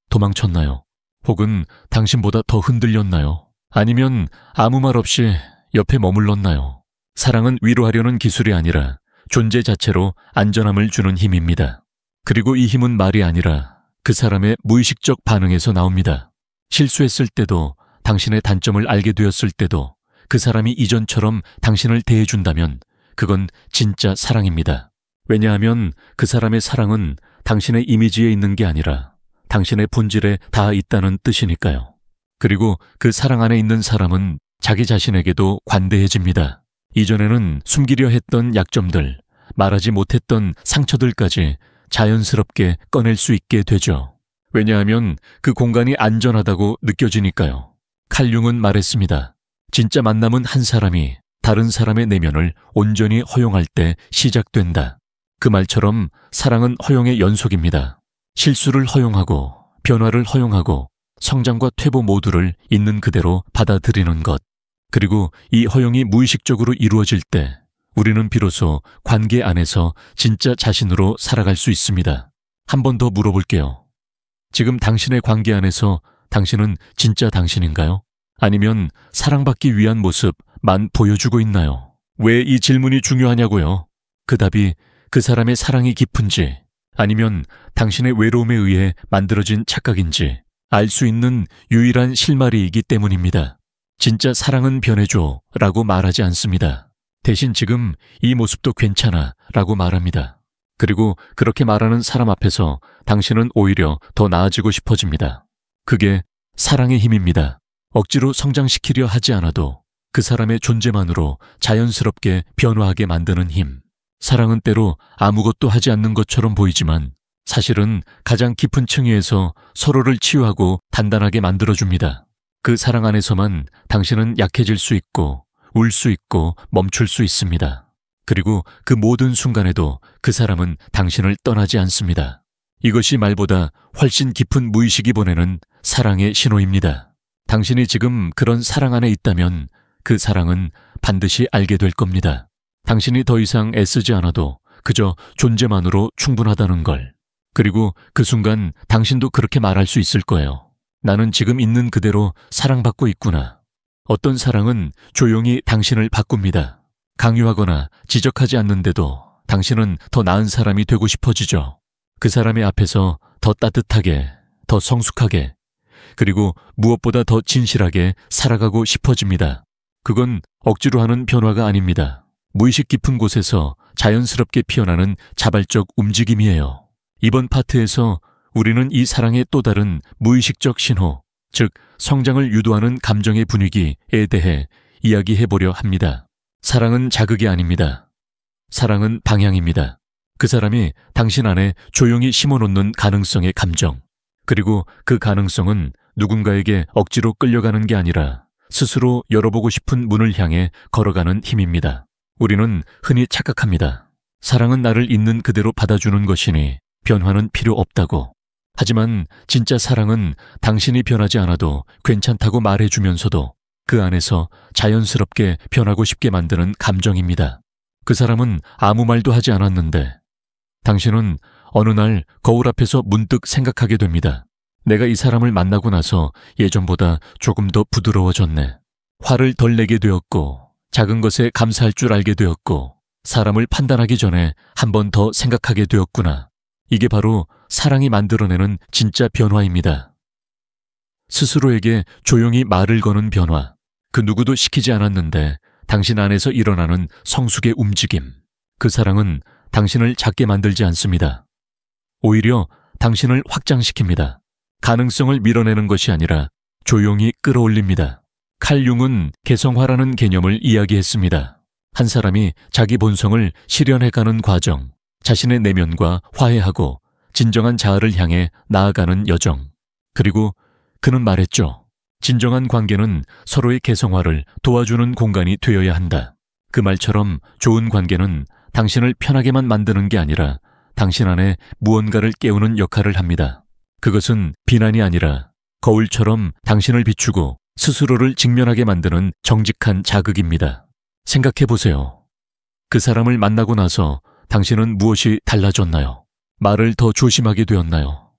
도망쳤나요? 혹은 당신보다 더 흔들렸나요? 아니면 아무 말 없이 옆에 머물렀나요? 사랑은 위로하려는 기술이 아니라 존재 자체로 안전함을 주는 힘입니다. 그리고 이 힘은 말이 아니라 그 사람의 무의식적 반응에서 나옵니다. 실수했을 때도, 당신의 단점을 알게 되었을 때도 그 사람이 이전처럼 당신을 대해준다면 그건 진짜 사랑입니다. 왜냐하면 그 사람의 사랑은 당신의 이미지에 있는 게 아니라 당신의 본질에 닿아 있다는 뜻이니까요. 그리고 그 사랑 안에 있는 사람은 자기 자신에게도 관대해집니다. 이전에는 숨기려 했던 약점들, 말하지 못했던 상처들까지 자연스럽게 꺼낼 수 있게 되죠. 왜냐하면 그 공간이 안전하다고 느껴지니까요. 칼 융은 말했습니다. 진짜 만남은 한 사람이 다른 사람의 내면을 온전히 허용할 때 시작된다. 그 말처럼 사랑은 허용의 연속입니다. 실수를 허용하고, 변화를 허용하고, 성장과 퇴보 모두를 있는 그대로 받아들이는 것. 그리고 이 허용이 무의식적으로 이루어질 때 우리는 비로소 관계 안에서 진짜 자신으로 살아갈 수 있습니다. 한 번 더 물어볼게요. 지금 당신의 관계 안에서 당신은 진짜 당신인가요? 아니면 사랑받기 위한 모습만 보여주고 있나요? 왜 이 질문이 중요하냐고요? 그 답이 그 사람의 사랑이 깊은지, 아니면 당신의 외로움에 의해 만들어진 착각인지 알 수 있는 유일한 실마리이기 때문입니다. 진짜 사랑은 변해줘 라고 말하지 않습니다. 대신 지금 이 모습도 괜찮아 라고 말합니다. 그리고 그렇게 말하는 사람 앞에서 당신은 오히려 더 나아지고 싶어집니다. 그게 사랑의 힘입니다. 억지로 성장시키려 하지 않아도 그 사람의 존재만으로 자연스럽게 변화하게 만드는 힘. 사랑은 때로 아무것도 하지 않는 것처럼 보이지만 사실은 가장 깊은 층위에서 서로를 치유하고 단단하게 만들어줍니다. 그 사랑 안에서만 당신은 약해질 수 있고, 울 수 있고, 멈출 수 있습니다. 그리고 그 모든 순간에도 그 사람은 당신을 떠나지 않습니다. 이것이 말보다 훨씬 깊은 무의식이 보내는 사랑의 신호입니다. 당신이 지금 그런 사랑 안에 있다면 그 사랑은 반드시 알게 될 겁니다. 당신이 더 이상 애쓰지 않아도 그저 존재만으로 충분하다는 걸. 그리고 그 순간 당신도 그렇게 말할 수 있을 거예요. 나는 지금 있는 그대로 사랑받고 있구나. 어떤 사랑은 조용히 당신을 바꿉니다. 강요하거나 지적하지 않는데도 당신은 더 나은 사람이 되고 싶어지죠. 그 사람의 앞에서 더 따뜻하게, 더 성숙하게, 그리고 무엇보다 더 진실하게 살아가고 싶어집니다. 그건 억지로 하는 변화가 아닙니다. 무의식 깊은 곳에서 자연스럽게 피어나는 자발적 움직임이에요. 이번 파트에서 우리는 이 사랑의 또 다른 무의식적 신호, 즉 성장을 유도하는 감정의 분위기에 대해 이야기해보려 합니다. 사랑은 자극이 아닙니다. 사랑은 방향입니다. 그 사람이 당신 안에 조용히 심어놓는 가능성의 감정, 그리고 그 가능성은 누군가에게 억지로 끌려가는 게 아니라 스스로 열어보고 싶은 문을 향해 걸어가는 힘입니다. 우리는 흔히 착각합니다. 사랑은 나를 있는 그대로 받아주는 것이니 변화는 필요 없다고. 하지만 진짜 사랑은 당신이 변하지 않아도 괜찮다고 말해주면서도 그 안에서 자연스럽게 변하고 싶게 만드는 감정입니다. 그 사람은 아무 말도 하지 않았는데 당신은 어느 날 거울 앞에서 문득 생각하게 됩니다. 내가 이 사람을 만나고 나서 예전보다 조금 더 부드러워졌네. 화를 덜 내게 되었고, 작은 것에 감사할 줄 알게 되었고, 사람을 판단하기 전에 한 번 더 생각하게 되었구나. 이게 바로 사랑이 만들어내는 진짜 변화입니다. 스스로에게 조용히 말을 거는 변화. 그 누구도 시키지 않았는데 당신 안에서 일어나는 성숙의 움직임. 그 사랑은 당신을 작게 만들지 않습니다. 오히려 당신을 확장시킵니다. 가능성을 밀어내는 것이 아니라 조용히 끌어올립니다. 칼 융은 개성화라는 개념을 이야기했습니다. 한 사람이 자기 본성을 실현해가는 과정, 자신의 내면과 화해하고 진정한 자아를 향해 나아가는 여정. 그리고 그는 말했죠. 진정한 관계는 서로의 개성화를 도와주는 공간이 되어야 한다. 그 말처럼 좋은 관계는 당신을 편하게만 만드는 게 아니라 당신 안에 무언가를 깨우는 역할을 합니다. 그것은 비난이 아니라 거울처럼 당신을 비추고 스스로를 직면하게 만드는 정직한 자극입니다. 생각해보세요. 그 사람을 만나고 나서 당신은 무엇이 달라졌나요? 말을 더 조심하게 되었나요?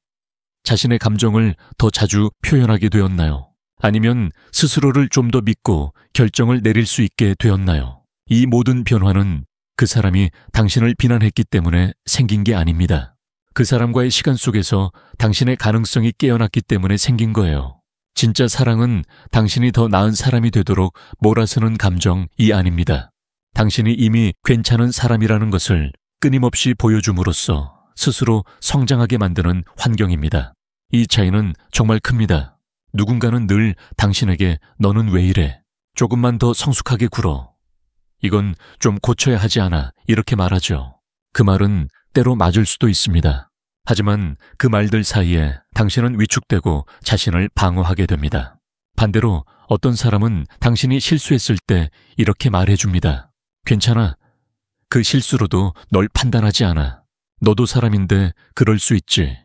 자신의 감정을 더 자주 표현하게 되었나요? 아니면 스스로를 좀 더 믿고 결정을 내릴 수 있게 되었나요? 이 모든 변화는 그 사람이 당신을 비난했기 때문에 생긴 게 아닙니다. 그 사람과의 시간 속에서 당신의 가능성이 깨어났기 때문에 생긴 거예요. 진짜 사랑은 당신이 더 나은 사람이 되도록 몰아쓰는 감정이 아닙니다. 당신이 이미 괜찮은 사람이라는 것을 끊임없이 보여줌으로써 스스로 성장하게 만드는 환경입니다. 이 차이는 정말 큽니다. 누군가는 늘 당신에게 너는 왜 이래? 조금만 더 성숙하게 굴어. 이건 좀 고쳐야 하지 않아? 이렇게 말하죠. 그 말은 때로 맞을 수도 있습니다. 하지만 그 말들 사이에 당신은 위축되고 자신을 방어하게 됩니다. 반대로 어떤 사람은 당신이 실수했을 때 이렇게 말해줍니다. 괜찮아. 그 실수로도 널 판단하지 않아. 너도 사람인데 그럴 수 있지.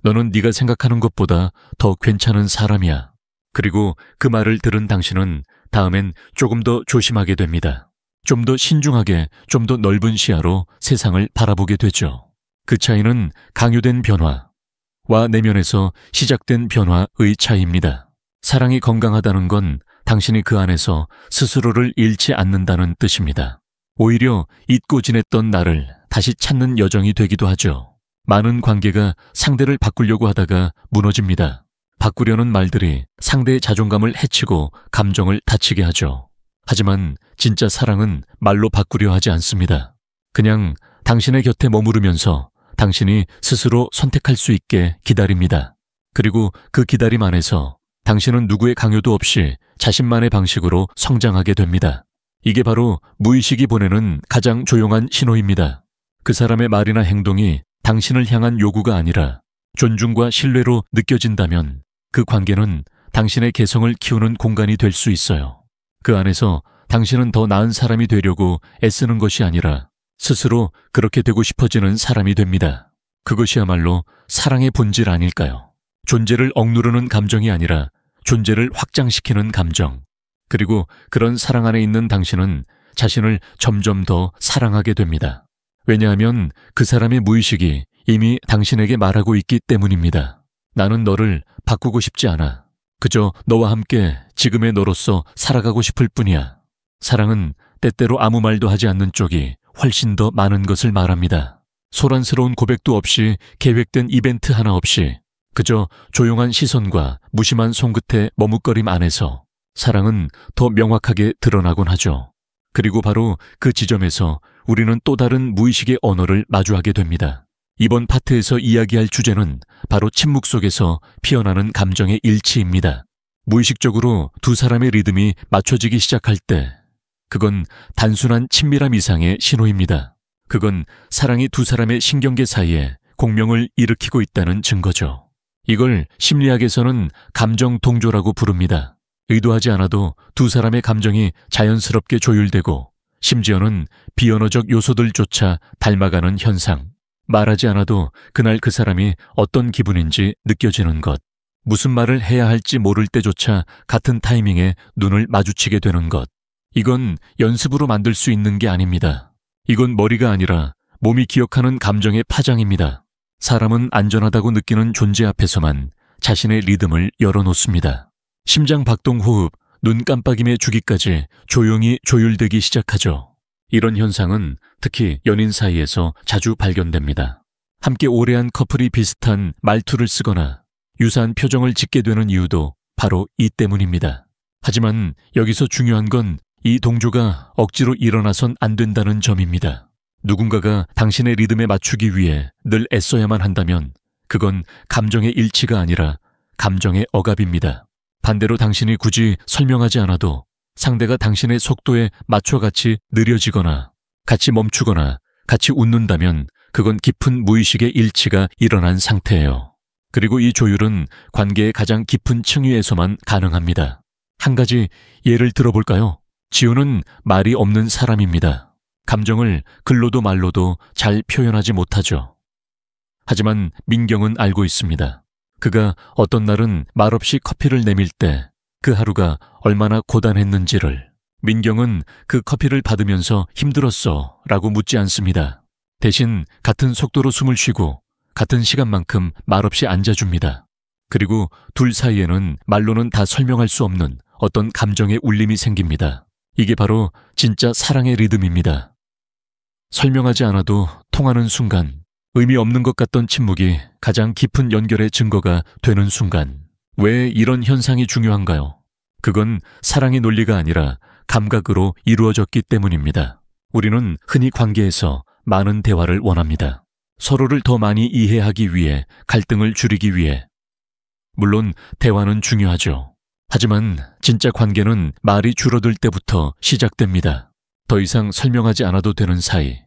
너는 네가 생각하는 것보다 더 괜찮은 사람이야. 그리고 그 말을 들은 당신은 다음엔 조금 더 조심하게 됩니다. 좀 더 신중하게, 좀 더 넓은 시야로 세상을 바라보게 되죠. 그 차이는 강요된 변화와 내면에서 시작된 변화의 차이입니다. 사랑이 건강하다는 건 당신이 그 안에서 스스로를 잃지 않는다는 뜻입니다. 오히려 잊고 지냈던 나를 다시 찾는 여정이 되기도 하죠. 많은 관계가 상대를 바꾸려고 하다가 무너집니다. 바꾸려는 말들이 상대의 자존감을 해치고 감정을 다치게 하죠. 하지만 진짜 사랑은 말로 바꾸려 하지 않습니다. 그냥 당신의 곁에 머무르면서 당신이 스스로 선택할 수 있게 기다립니다. 그리고 그 기다림 안에서 당신은 누구의 강요도 없이 자신만의 방식으로 성장하게 됩니다. 이게 바로 무의식이 보내는 가장 조용한 신호입니다. 그 사람의 말이나 행동이 당신을 향한 요구가 아니라 존중과 신뢰로 느껴진다면 그 관계는 당신의 개성을 키우는 공간이 될 수 있어요. 그 안에서 당신은 더 나은 사람이 되려고 애쓰는 것이 아니라 스스로 그렇게 되고 싶어지는 사람이 됩니다. 그것이야말로 사랑의 본질 아닐까요? 존재를 억누르는 감정이 아니라 존재를 확장시키는 감정. 그리고 그런 사랑 안에 있는 당신은 자신을 점점 더 사랑하게 됩니다. 왜냐하면 그 사람의 무의식이 이미 당신에게 말하고 있기 때문입니다. 나는 너를 바꾸고 싶지 않아. 그저 너와 함께 지금의 너로서 살아가고 싶을 뿐이야. 사랑은 때때로 아무 말도 하지 않는 쪽이 훨씬 더 많은 것을 말합니다. 소란스러운 고백도 없이 계획된 이벤트 하나 없이 그저 조용한 시선과 무심한 손끝의 머뭇거림 안에서 사랑은 더 명확하게 드러나곤 하죠. 그리고 바로 그 지점에서 우리는 또 다른 무의식의 언어를 마주하게 됩니다. 이번 파트에서 이야기할 주제는 바로 침묵 속에서 피어나는 감정의 일치입니다. 무의식적으로 두 사람의 리듬이 맞춰지기 시작할 때 그건 단순한 친밀함 이상의 신호입니다. 그건 사랑이 두 사람의 신경계 사이에 공명을 일으키고 있다는 증거죠. 이걸 심리학에서는 감정 동조라고 부릅니다. 의도하지 않아도 두 사람의 감정이 자연스럽게 조율되고 심지어는 비언어적 요소들조차 닮아가는 현상. 말하지 않아도 그날 그 사람이 어떤 기분인지 느껴지는 것. 무슨 말을 해야 할지 모를 때조차 같은 타이밍에 눈을 마주치게 되는 것. 이건 연습으로 만들 수 있는 게 아닙니다. 이건 머리가 아니라 몸이 기억하는 감정의 파장입니다. 사람은 안전하다고 느끼는 존재 앞에서만 자신의 리듬을 열어놓습니다. 심장 박동 호흡, 눈 깜빡임의 주기까지 조용히 조율되기 시작하죠. 이런 현상은 특히 연인 사이에서 자주 발견됩니다. 함께 오래한 커플이 비슷한 말투를 쓰거나 유사한 표정을 짓게 되는 이유도 바로 이 때문입니다. 하지만 여기서 중요한 건 이 동조가 억지로 일어나선 안 된다는 점입니다. 누군가가 당신의 리듬에 맞추기 위해 늘 애써야만 한다면 그건 감정의 일치가 아니라 감정의 억압입니다. 반대로 당신이 굳이 설명하지 않아도 상대가 당신의 속도에 맞춰 같이 느려지거나 같이 멈추거나 같이 웃는다면 그건 깊은 무의식의 일치가 일어난 상태예요. 그리고 이 조율은 관계의 가장 깊은 층위에서만 가능합니다. 한 가지 예를 들어볼까요? 지우는 말이 없는 사람입니다. 감정을 글로도 말로도 잘 표현하지 못하죠. 하지만 민경은 알고 있습니다. 그가 어떤 날은 말없이 커피를 내밀 때 그 하루가 얼마나 고단했는지를. 민경은 그 커피를 받으면서 힘들었어 라고 묻지 않습니다. 대신 같은 속도로 숨을 쉬고 같은 시간만큼 말없이 앉아줍니다. 그리고 둘 사이에는 말로는 다 설명할 수 없는 어떤 감정의 울림이 생깁니다. 이게 바로 진짜 사랑의 리듬입니다. 설명하지 않아도 통하는 순간, 의미 없는 것 같던 침묵이 가장 깊은 연결의 증거가 되는 순간. 왜 이런 현상이 중요한가요? 그건 사랑의 논리가 아니라 감각으로 이루어졌기 때문입니다. 우리는 흔히 관계에서 많은 대화를 원합니다. 서로를 더 많이 이해하기 위해, 갈등을 줄이기 위해. 물론 대화는 중요하죠. 하지만 진짜 관계는 말이 줄어들 때부터 시작됩니다. 더 이상 설명하지 않아도 되는 사이.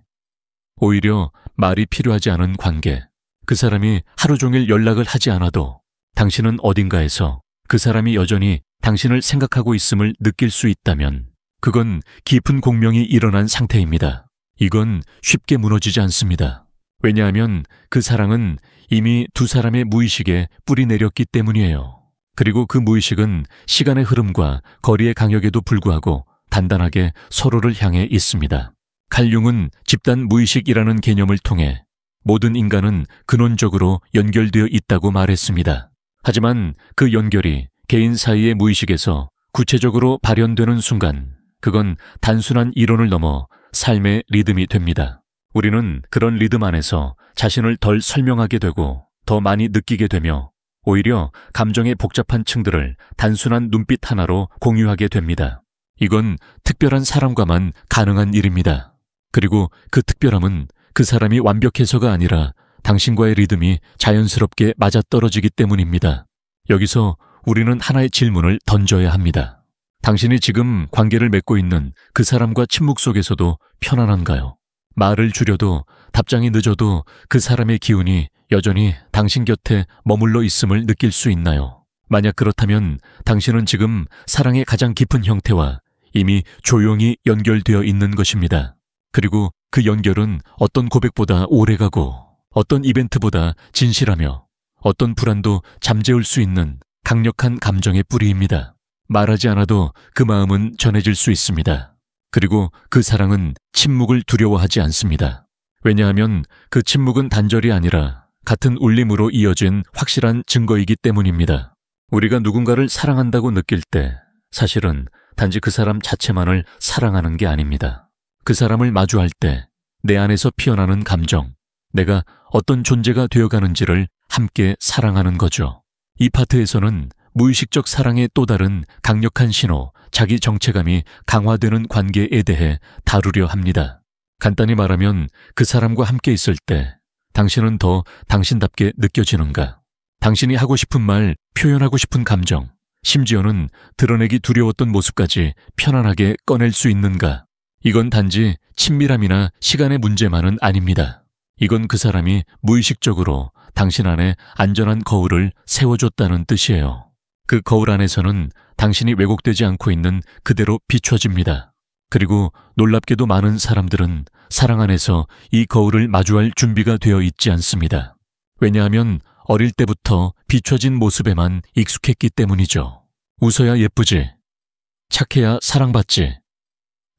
오히려 말이 필요하지 않은 관계. 그 사람이 하루 종일 연락을 하지 않아도 당신은 어딘가에서 그 사람이 여전히 당신을 생각하고 있음을 느낄 수 있다면 그건 깊은 공명이 일어난 상태입니다. 이건 쉽게 무너지지 않습니다. 왜냐하면 그 사랑은 이미 두 사람의 무의식에 뿌리 내렸기 때문이에요. 그리고 그 무의식은 시간의 흐름과 거리의 강역에도 불구하고 단단하게 서로를 향해 있습니다. 칼 융은 집단 무의식이라는 개념을 통해 모든 인간은 근원적으로 연결되어 있다고 말했습니다. 하지만 그 연결이 개인 사이의 무의식에서 구체적으로 발현되는 순간 그건 단순한 이론을 넘어 삶의 리듬이 됩니다. 우리는 그런 리듬 안에서 자신을 덜 설명하게 되고 더 많이 느끼게 되며 오히려 감정의 복잡한 층들을 단순한 눈빛 하나로 공유하게 됩니다. 이건 특별한 사람과만 가능한 일입니다. 그리고 그 특별함은 그 사람이 완벽해서가 아니라 당신과의 리듬이 자연스럽게 맞아떨어지기 때문입니다. 여기서 우리는 하나의 질문을 던져야 합니다. 당신이 지금 관계를 맺고 있는 그 사람과 침묵 속에서도 편안한가요? 말을 줄여도 답장이 늦어도 그 사람의 기운이 여전히 당신 곁에 머물러 있음을 느낄 수 있나요? 만약 그렇다면 당신은 지금 사랑의 가장 깊은 형태와 이미 조용히 연결되어 있는 것입니다. 그리고 그 연결은 어떤 고백보다 오래가고 어떤 이벤트보다 진실하며 어떤 불안도 잠재울 수 있는 강력한 감정의 뿌리입니다. 말하지 않아도 그 마음은 전해질 수 있습니다. 그리고 그 사랑은 침묵을 두려워하지 않습니다. 왜냐하면 그 침묵은 단절이 아니라 같은 울림으로 이어진 확실한 증거이기 때문입니다. 우리가 누군가를 사랑한다고 느낄 때 사실은 단지 그 사람 자체만을 사랑하는 게 아닙니다. 그 사람을 마주할 때 내 안에서 피어나는 감정, 내가 어떤 존재가 되어가는지를 함께 사랑하는 거죠. 이 파트에서는 무의식적 사랑의 또 다른 강력한 신호, 자기 정체감이 강화되는 관계에 대해 다루려 합니다. 간단히 말하면 그 사람과 함께 있을 때 당신은 더 당신답게 느껴지는가? 당신이 하고 싶은 말, 표현하고 싶은 감정, 심지어는 드러내기 두려웠던 모습까지 편안하게 꺼낼 수 있는가? 이건 단지 친밀함이나 시간의 문제만은 아닙니다. 이건 그 사람이 무의식적으로 당신 안에 안전한 거울을 세워줬다는 뜻이에요. 그 거울 안에서는 당신이 왜곡되지 않고 있는 그대로 비춰집니다. 그리고 놀랍게도 많은 사람들은 사랑 안에서 이 거울을 마주할 준비가 되어 있지 않습니다. 왜냐하면 어릴 때부터 비춰진 모습에만 익숙했기 때문이죠. 웃어야 예쁘지. 착해야 사랑받지.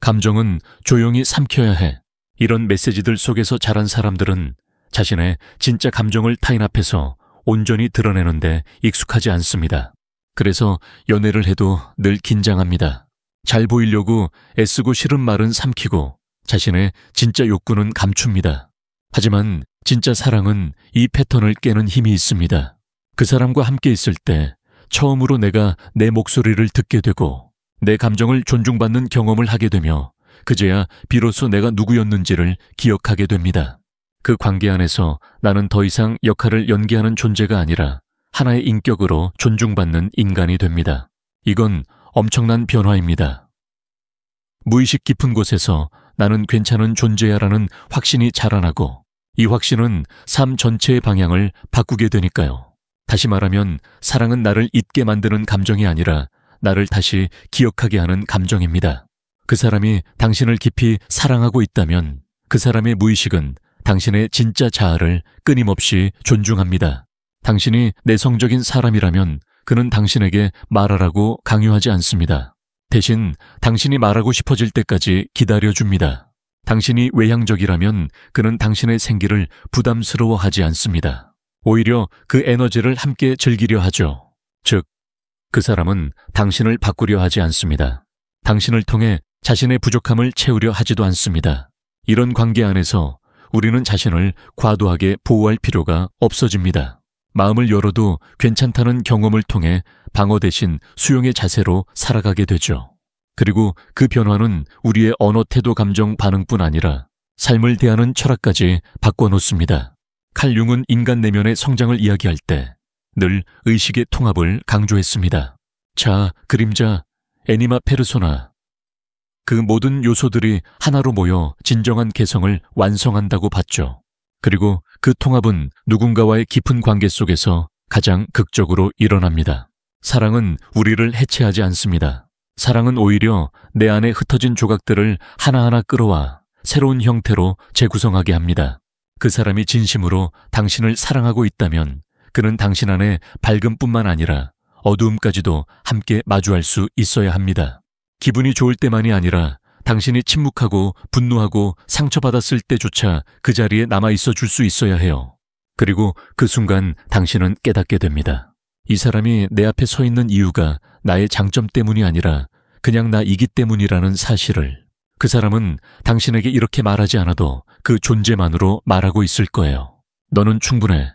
감정은 조용히 삼켜야 해. 이런 메시지들 속에서 자란 사람들은 자신의 진짜 감정을 타인 앞에서 온전히 드러내는데 익숙하지 않습니다. 그래서 연애를 해도 늘 긴장합니다. 잘 보이려고 애쓰고 싫은 말은 삼키고 자신의 진짜 욕구는 감춥니다. 하지만 진짜 사랑은 이 패턴을 깨는 힘이 있습니다. 그 사람과 함께 있을 때 처음으로 내가 내 목소리를 듣게 되고 내 감정을 존중받는 경험을 하게 되며 그제야 비로소 내가 누구였는지를 기억하게 됩니다. 그 관계 안에서 나는 더 이상 역할을 연기하는 존재가 아니라 하나의 인격으로 존중받는 인간이 됩니다. 이건 엄청난 변화입니다. 무의식 깊은 곳에서 나는 괜찮은 존재야라는 확신이 자라나고 이 확신은 삶 전체의 방향을 바꾸게 되니까요. 다시 말하면 사랑은 나를 잊게 만드는 감정이 아니라 나를 다시 기억하게 하는 감정입니다. 그 사람이 당신을 깊이 사랑하고 있다면 그 사람의 무의식은 당신의 진짜 자아를 끊임없이 존중합니다. 당신이 내성적인 사람이라면 그는 당신에게 말하라고 강요하지 않습니다. 대신 당신이 말하고 싶어질 때까지 기다려줍니다. 당신이 외향적이라면 그는 당신의 생기를 부담스러워하지 않습니다. 오히려 그 에너지를 함께 즐기려 하죠. 즉, 그 사람은 당신을 바꾸려 하지 않습니다. 당신을 통해 자신의 부족함을 채우려 하지도 않습니다. 이런 관계 안에서 우리는 자신을 과도하게 보호할 필요가 없어집니다. 마음을 열어도 괜찮다는 경험을 통해 방어 대신 수용의 자세로 살아가게 되죠. 그리고 그 변화는 우리의 언어, 태도, 감정, 반응뿐 아니라 삶을 대하는 철학까지 바꿔놓습니다. 칼 융은 인간 내면의 성장을 이야기할 때 늘 의식의 통합을 강조했습니다. 자, 그림자, 애니마 페르소나. 그 모든 요소들이 하나로 모여 진정한 개성을 완성한다고 봤죠. 그리고 그 통합은 누군가와의 깊은 관계 속에서 가장 극적으로 일어납니다. 사랑은 우리를 해체하지 않습니다. 사랑은 오히려 내 안에 흩어진 조각들을 하나하나 끌어와 새로운 형태로 재구성하게 합니다. 그 사람이 진심으로 당신을 사랑하고 있다면 그는 당신 안에 밝음뿐만 아니라 어두움까지도 함께 마주할 수 있어야 합니다. 기분이 좋을 때만이 아니라 당신이 침묵하고 분노하고 상처받았을 때조차 그 자리에 남아있어 줄 수 있어야 해요. 그리고 그 순간 당신은 깨닫게 됩니다. 이 사람이 내 앞에 서 있는 이유가 나의 장점 때문이 아니라 그냥 나이기 때문이라는 사실을. 그 사람은 당신에게 이렇게 말하지 않아도 그 존재만으로 말하고 있을 거예요. 너는 충분해.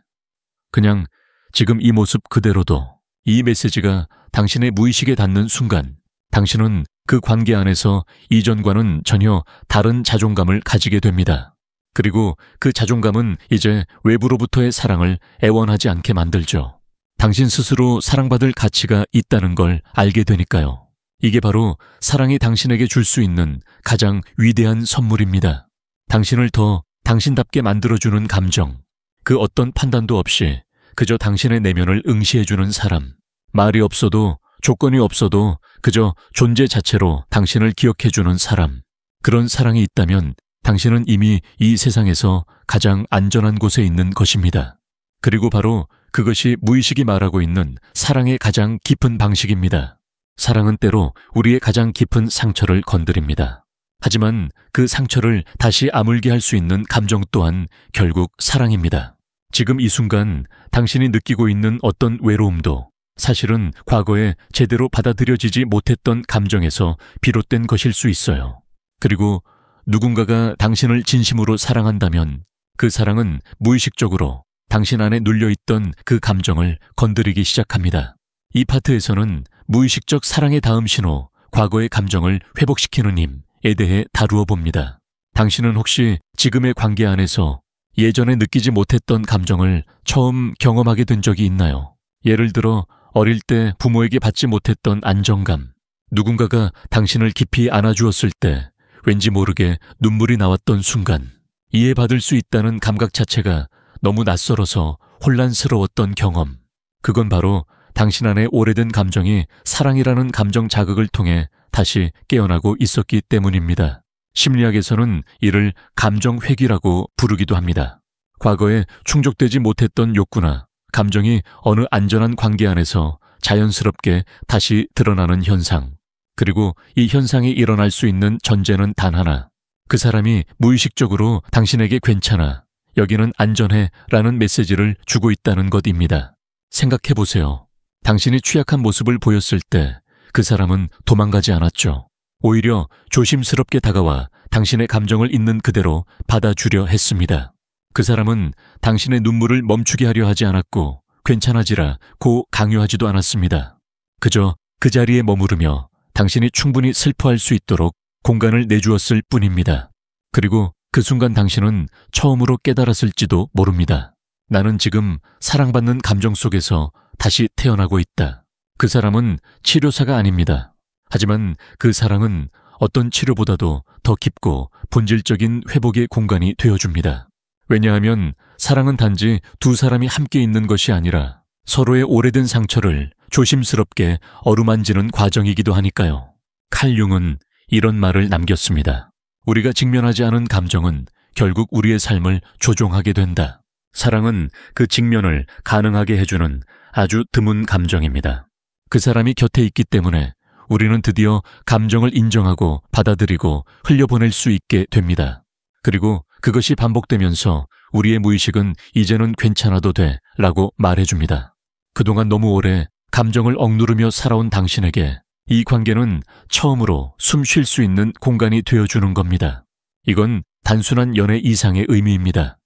그냥 지금 이 모습 그대로도. 이 메시지가 당신의 무의식에 닿는 순간 당신은 그 관계 안에서 이전과는 전혀 다른 자존감을 가지게 됩니다. 그리고 그 자존감은 이제 외부로부터의 사랑을 애원하지 않게 만들죠. 당신 스스로 사랑받을 가치가 있다는 걸 알게 되니까요. 이게 바로 사랑이 당신에게 줄 수 있는 가장 위대한 선물입니다. 당신을 더 당신답게 만들어주는 감정, 그 어떤 판단도 없이 그저 당신의 내면을 응시해주는 사람, 말이 없어도 조건이 없어도 그저 존재 자체로 당신을 기억해주는 사람, 그런 사랑이 있다면 당신은 이미 이 세상에서 가장 안전한 곳에 있는 것입니다. 그리고 바로 그것이 무의식이 말하고 있는 사랑의 가장 깊은 방식입니다. 사랑은 때로 우리의 가장 깊은 상처를 건드립니다. 하지만 그 상처를 다시 아물게 할 수 있는 감정 또한 결국 사랑입니다. 지금 이 순간 당신이 느끼고 있는 어떤 외로움도 사실은 과거에 제대로 받아들여지지 못했던 감정에서 비롯된 것일 수 있어요. 그리고 누군가가 당신을 진심으로 사랑한다면 그 사랑은 무의식적으로 당신 안에 눌려있던 그 감정을 건드리기 시작합니다. 이 파트에서는 무의식적 사랑의 다음 신호, 과거의 감정을 회복시키는 힘에 대해 다루어 봅니다. 당신은 혹시 지금의 관계 안에서 예전에 느끼지 못했던 감정을 처음 경험하게 된 적이 있나요? 예를 들어 어릴 때 부모에게 받지 못했던 안정감, 누군가가 당신을 깊이 안아주었을 때 왠지 모르게 눈물이 나왔던 순간, 이해받을 수 있다는 감각 자체가 너무 낯설어서 혼란스러웠던 경험, 그건 바로 당신 안에 오래된 감정이 사랑이라는 감정 자극을 통해 다시 깨어나고 있었기 때문입니다. 심리학에서는 이를 감정 회귀라고 부르기도 합니다. 과거에 충족되지 못했던 욕구나 감정이 어느 안전한 관계 안에서 자연스럽게 다시 드러나는 현상. 그리고 이 현상이 일어날 수 있는 전제는 단 하나. 그 사람이 무의식적으로 당신에게 괜찮아, 여기는 안전해 라는 메시지를 주고 있다는 것입니다. 생각해 보세요. 당신이 취약한 모습을 보였을 때 그 사람은 도망가지 않았죠. 오히려 조심스럽게 다가와 당신의 감정을 있는 그대로 받아주려 했습니다. 그 사람은 당신의 눈물을 멈추게 하려 하지 않았고 괜찮아지라 고 강요하지도 않았습니다. 그저 그 자리에 머무르며 당신이 충분히 슬퍼할 수 있도록 공간을 내주었을 뿐입니다. 그리고 그 순간 당신은 처음으로 깨달았을지도 모릅니다. 나는 지금 사랑받는 감정 속에서 다시 태어나고 있다. 그 사람은 치료사가 아닙니다. 하지만 그 사랑은 어떤 치료보다도 더 깊고 본질적인 회복의 공간이 되어줍니다. 왜냐하면 사랑은 단지 두 사람이 함께 있는 것이 아니라 서로의 오래된 상처를 조심스럽게 어루만지는 과정이기도 하니까요. 칼 융은 이런 말을 남겼습니다. 우리가 직면하지 않은 감정은 결국 우리의 삶을 조종하게 된다. 사랑은 그 직면을 가능하게 해주는 아주 드문 감정입니다. 그 사람이 곁에 있기 때문에 우리는 드디어 감정을 인정하고 받아들이고 흘려보낼 수 있게 됩니다. 그리고 그것이 반복되면서 우리의 무의식은 이제는 괜찮아도 돼 라고 말해줍니다. 그동안 너무 오래 감정을 억누르며 살아온 당신에게 이 관계는 처음으로 숨 쉴 수 있는 공간이 되어주는 겁니다. 이건 단순한 연애 이상의 의미입니다.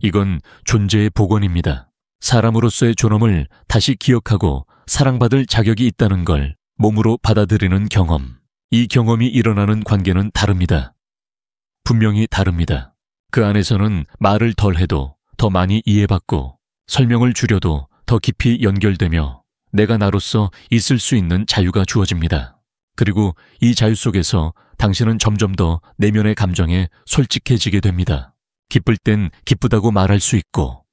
이건 존재의 복원입니다. 사람으로서의 존엄을 다시 기억하고 사랑받을 자격이 있다는 걸 몸으로 받아들이는 경험. 이 경험이 일어나는 관계는 다릅니다. 분명히 다릅니다. 그 안에서는 말을 덜 해도 더 많이 이해받고 설명을 줄여도 더 깊이 연결되며 내가 나로서 있을 수 있는 자유가 주어집니다. 그리고 이 자유 속에서 당신은 점점 더 내면의 감정에 솔직해지게 됩니다. 기쁠 땐 기쁘다고 말할 수 있고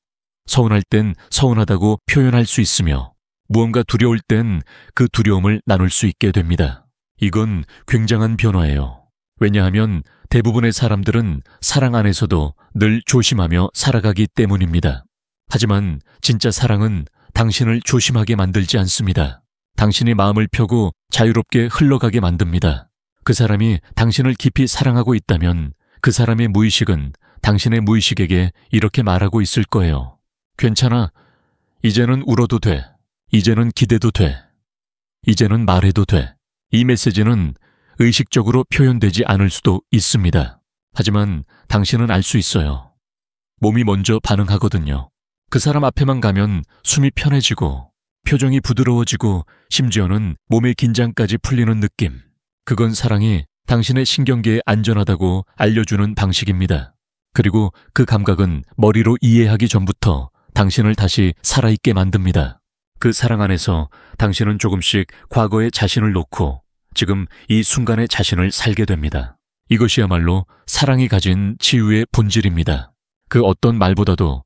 서운할 땐 서운하다고 표현할 수 있으며 무언가 두려울 땐 그 두려움을 나눌 수 있게 됩니다. 이건 굉장한 변화예요. 왜냐하면 대부분의 사람들은 사랑 안에서도 늘 조심하며 살아가기 때문입니다. 하지만 진짜 사랑은 당신을 조심하게 만들지 않습니다. 당신이 마음을 펴고 자유롭게 흘러가게 만듭니다. 그 사람이 당신을 깊이 사랑하고 있다면 그 사람의 무의식은 당신의 무의식에게 이렇게 말하고 있을 거예요. 괜찮아. 이제는 울어도 돼. 이제는 기대도 돼. 이제는 말해도 돼. 이 메시지는 의식적으로 표현되지 않을 수도 있습니다. 하지만 당신은 알 수 있어요. 몸이 먼저 반응하거든요. 그 사람 앞에만 가면 숨이 편해지고 표정이 부드러워지고 심지어는 몸의 긴장까지 풀리는 느낌. 그건 사랑이 당신의 신경계에 안전하다고 알려주는 방식입니다. 그리고 그 감각은 머리로 이해하기 전부터 당신을 다시 살아있게 만듭니다. 그 사랑 안에서 당신은 조금씩 과거의 자신을 놓고 지금 이 순간의 자신을 살게 됩니다. 이것이야말로 사랑이 가진 치유의 본질입니다. 그 어떤 말보다도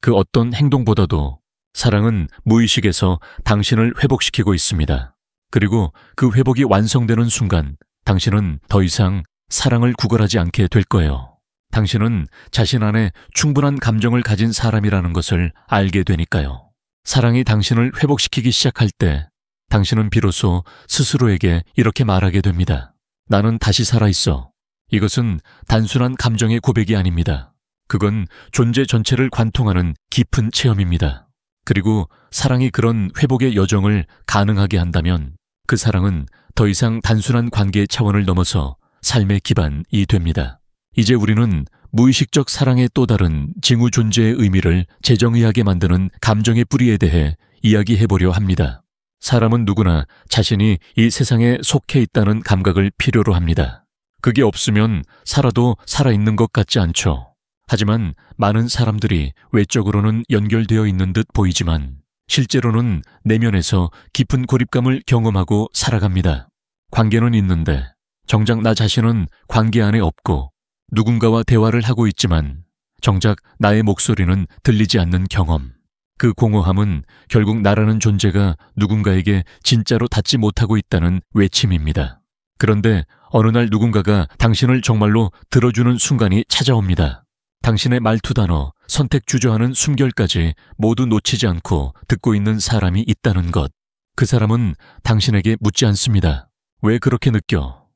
그 어떤 행동보다도 사랑은 무의식에서 당신을 회복시키고 있습니다. 그리고 그 회복이 완성되는 순간 당신은 더 이상 사랑을 구걸하지 않게 될 거예요. 당신은 자신 안에 충분한 감정을 가진 사람이라는 것을 알게 되니까요. 사랑이 당신을 회복시키기 시작할 때 당신은 비로소 스스로에게 이렇게 말하게 됩니다. 나는 다시 살아있어. 이것은 단순한 감정의 고백이 아닙니다. 그건 존재 전체를 관통하는 깊은 체험입니다. 그리고 사랑이 그런 회복의 여정을 가능하게 한다면 그 사랑은 더 이상 단순한 관계의 차원을 넘어서 삶의 기반이 됩니다. 이제 우리는 무의식적 사랑의 또 다른 징후 존재의 의미를 재정의하게 만드는 감정의 뿌리에 대해 이야기해보려 합니다. 사람은 누구나 자신이 이 세상에 속해 있다는 감각을 필요로 합니다. 그게 없으면 살아도 살아있는 것 같지 않죠. 하지만 많은 사람들이 외적으로는 연결되어 있는 듯 보이지만 실제로는 내면에서 깊은 고립감을 경험하고 살아갑니다. 관계는 있는데 정작 나 자신은 관계 안에 없고 누군가와 대화를 하고 있지만 정작 나의 목소리는 들리지 않는 경험. 그 공허함은 결국 나라는 존재가 누군가에게 진짜로 닿지 못하고 있다는 외침입니다. 그런데 어느 날 누군가가 당신을 정말로 들어주는 순간이 찾아옵니다. 당신의 말투 단어, 선택 주저하는 숨결까지 모두 놓치지 않고 듣고 있는 사람이 있다는 것. 그 사람은 당신에게 묻지 않습니다. 왜 그렇게 느껴?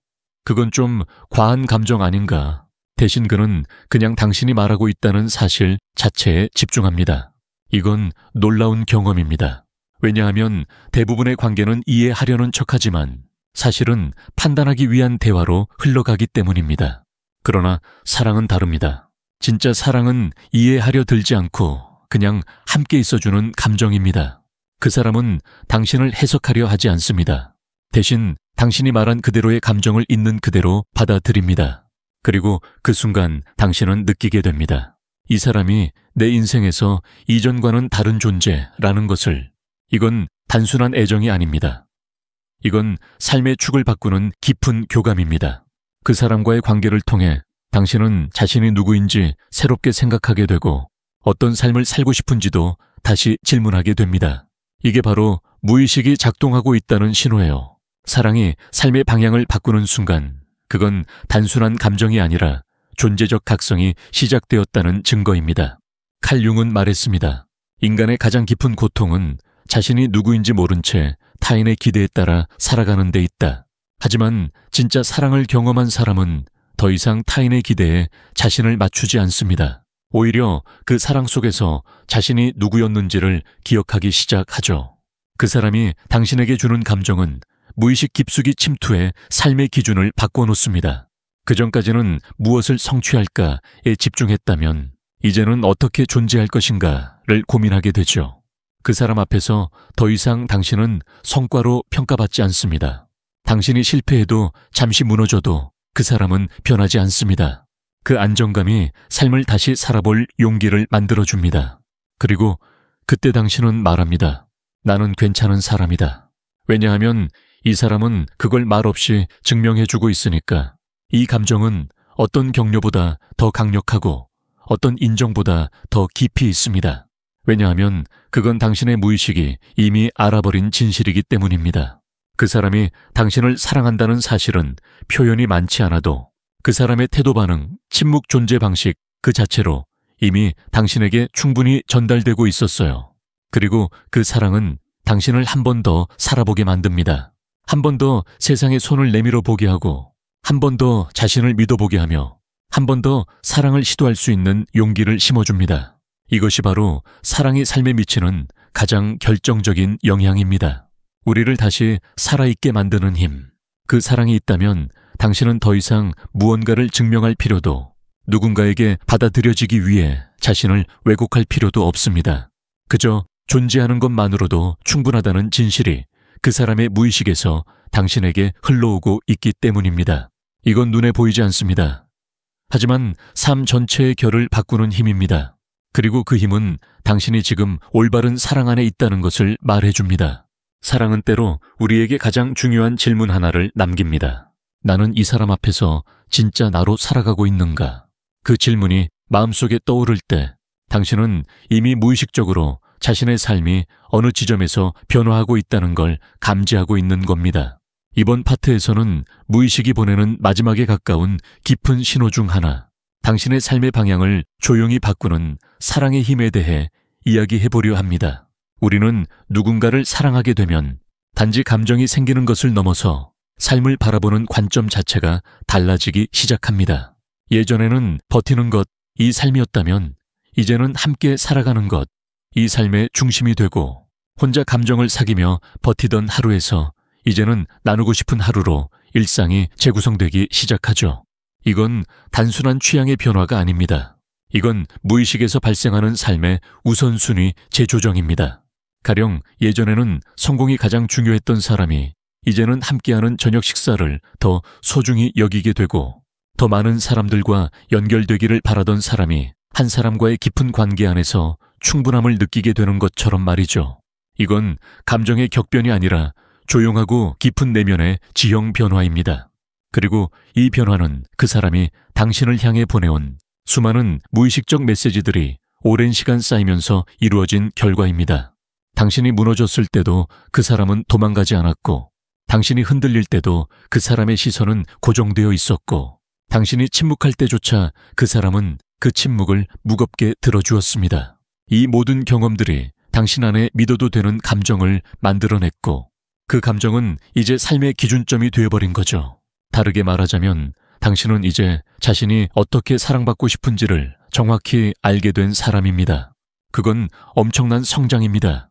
그건 좀 과한 감정 아닌가? 대신 그는 그냥 당신이 말하고 있다는 사실 자체에 집중합니다. 이건 놀라운 경험입니다. 왜냐하면 대부분의 관계는 이해하려는 척하지만 사실은 판단하기 위한 대화로 흘러가기 때문입니다. 그러나 사랑은 다릅니다. 진짜 사랑은 이해하려 들지 않고 그냥 함께 있어주는 감정입니다. 그 사람은 당신을 해석하려 하지 않습니다. 대신 당신이 말한 그대로의 감정을 있는 그대로 받아들입니다. 그리고 그 순간 당신은 느끼게 됩니다. 이 사람이 내 인생에서 이전과는 다른 존재라는 것을. 이건 단순한 애정이 아닙니다. 이건 삶의 축을 바꾸는 깊은 교감입니다. 그 사람과의 관계를 통해 당신은 자신이 누구인지 새롭게 생각하게 되고 어떤 삶을 살고 싶은지도 다시 질문하게 됩니다. 이게 바로 무의식이 작동하고 있다는 신호예요. 사랑이 삶의 방향을 바꾸는 순간 그건 단순한 감정이 아니라 존재적 각성이 시작되었다는 증거입니다. 칼 융은 말했습니다. 인간의 가장 깊은 고통은 자신이 누구인지 모른 채 타인의 기대에 따라 살아가는 데 있다. 하지만 진짜 사랑을 경험한 사람은 더 이상 타인의 기대에 자신을 맞추지 않습니다. 오히려 그 사랑 속에서 자신이 누구였는지를 기억하기 시작하죠. 그 사람이 당신에게 주는 감정은 무의식 깊숙이 침투해 삶의 기준을 바꿔놓습니다. 그전까지는 무엇을 성취할까에 집중했다면 이제는 어떻게 존재할 것인가를 고민하게 되죠. 그 사람 앞에서 더 이상 당신은 성과로 평가받지 않습니다. 당신이 실패해도 잠시 무너져도 그 사람은 변하지 않습니다. 그 안정감이 삶을 다시 살아볼 용기를 만들어줍니다. 그리고 그때 당신은 말합니다. 나는 괜찮은 사람이다. 왜냐하면 이 사람은 그걸 말없이 증명해주고 있으니까. 이 감정은 어떤 격려보다 더 강력하고 어떤 인정보다 더 깊이 있습니다. 왜냐하면 그건 당신의 무의식이 이미 알아버린 진실이기 때문입니다. 그 사람이 당신을 사랑한다는 사실은 표현이 많지 않아도 그 사람의 태도 반응, 침묵 존재 방식 그 자체로 이미 당신에게 충분히 전달되고 있었어요. 그리고 그 사랑은 당신을 한 번 더 살아보게 만듭니다. 한 번 더 세상에 손을 내밀어 보게 하고 한 번 더 자신을 믿어보게 하며 한 번 더 사랑을 시도할 수 있는 용기를 심어줍니다. 이것이 바로 사랑이 삶에 미치는 가장 결정적인 영향입니다. 우리를 다시 살아있게 만드는 힘. 그 사랑이 있다면 당신은 더 이상 무언가를 증명할 필요도 누군가에게 받아들여지기 위해 자신을 왜곡할 필요도 없습니다. 그저 존재하는 것만으로도 충분하다는 진실이 그 사람의 무의식에서 당신에게 흘러오고 있기 때문입니다. 이건 눈에 보이지 않습니다. 하지만 삶 전체의 결을 바꾸는 힘입니다. 그리고 그 힘은 당신이 지금 올바른 사랑 안에 있다는 것을 말해줍니다. 사랑은 때로 우리에게 가장 중요한 질문 하나를 남깁니다. 나는 이 사람 앞에서 진짜 나로 살아가고 있는가? 그 질문이 마음속에 떠오를 때 당신은 이미 무의식적으로 자신의 삶이 어느 지점에서 변화하고 있다는 걸 감지하고 있는 겁니다. 이번 파트에서는 무의식이 보내는 마지막에 가까운 깊은 신호 중 하나, 당신의 삶의 방향을 조용히 바꾸는 사랑의 힘에 대해 이야기해보려 합니다. 우리는 누군가를 사랑하게 되면 단지 감정이 생기는 것을 넘어서 삶을 바라보는 관점 자체가 달라지기 시작합니다. 예전에는 버티는 것, 이 삶이었다면 이제는 함께 살아가는 것, 이 삶의 중심이 되고 혼자 감정을 사귀며 버티던 하루에서 이제는 나누고 싶은 하루로 일상이 재구성되기 시작하죠. 이건 단순한 취향의 변화가 아닙니다. 이건 무의식에서 발생하는 삶의 우선순위 재조정입니다. 가령 예전에는 성공이 가장 중요했던 사람이 이제는 함께하는 저녁 식사를 더 소중히 여기게 되고 더 많은 사람들과 연결되기를 바라던 사람이 한 사람과의 깊은 관계 안에서 충분함을 느끼게 되는 것처럼 말이죠. 이건 감정의 격변이 아니라 조용하고 깊은 내면의 지형 변화입니다. 그리고 이 변화는 그 사람이 당신을 향해 보내온 수많은 무의식적 메시지들이 오랜 시간 쌓이면서 이루어진 결과입니다. 당신이 무너졌을 때도 그 사람은 도망가지 않았고 당신이 흔들릴 때도 그 사람의 시선은 고정되어 있었고 당신이 침묵할 때조차 그 사람은 그 침묵을 무겁게 들어주었습니다. 이 모든 경험들이 당신 안에 믿어도 되는 감정을 만들어냈고 그 감정은 이제 삶의 기준점이 되어버린 거죠. 다르게 말하자면 당신은 이제 자신이 어떻게 사랑받고 싶은지를 정확히 알게 된 사람입니다. 그건 엄청난 성장입니다.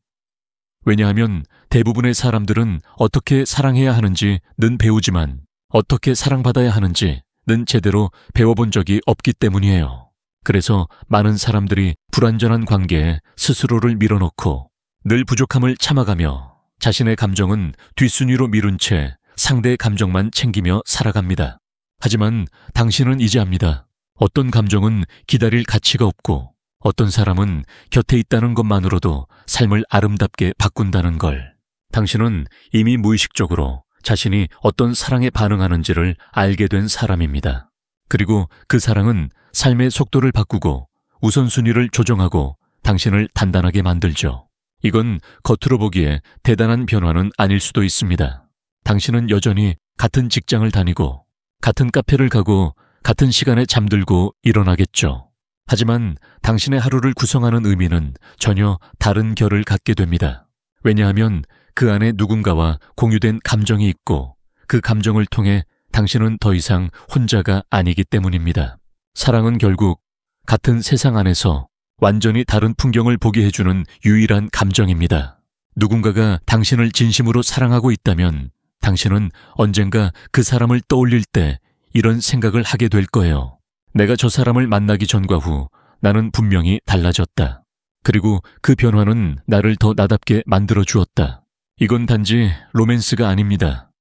왜냐하면 대부분의 사람들은 어떻게 사랑해야 하는지는 배우지만 어떻게 사랑받아야 하는지는 제대로 배워본 적이 없기 때문이에요. 그래서 많은 사람들이 불완전한 관계에 스스로를 밀어넣고 늘 부족함을 참아가며 자신의 감정은 뒷순위로 미룬 채 상대의 감정만 챙기며 살아갑니다. 하지만 당신은 이제 압니다. 어떤 감정은 기다릴 가치가 없고 어떤 사람은 곁에 있다는 것만으로도 삶을 아름답게 바꾼다는 걸. 당신은 이미 무의식적으로 자신이 어떤 사랑에 반응하는지를 알게 된 사람입니다. 그리고 그 사랑은 삶의 속도를 바꾸고 우선순위를 조정하고 당신을 단단하게 만들죠. 이건 겉으로 보기에 대단한 변화는 아닐 수도 있습니다. 당신은 여전히 같은 직장을 다니고 같은 카페를 가고 같은 시간에 잠들고 일어나겠죠. 하지만 당신의 하루를 구성하는 의미는 전혀 다른 결을 갖게 됩니다. 왜냐하면 그 안에 누군가와 공유된 감정이 있고 그 감정을 통해 당신은 더 이상 혼자가 아니기 때문입니다. 사랑은 결국 같은 세상 안에서 완전히 다른 풍경을 보게 해주는 유일한 감정입니다. 누군가가 당신을 진심으로 사랑하고 있다면 당신은 언젠가 그 사람을 떠올릴 때 이런 생각을 하게 될 거예요. 내가 저 사람을 만나기 전과 후 나는 분명히 달라졌다. 그리고 그 변화는 나를 더 나답게 만들어 주었다. 이건 단지 로맨스가 아닙니다.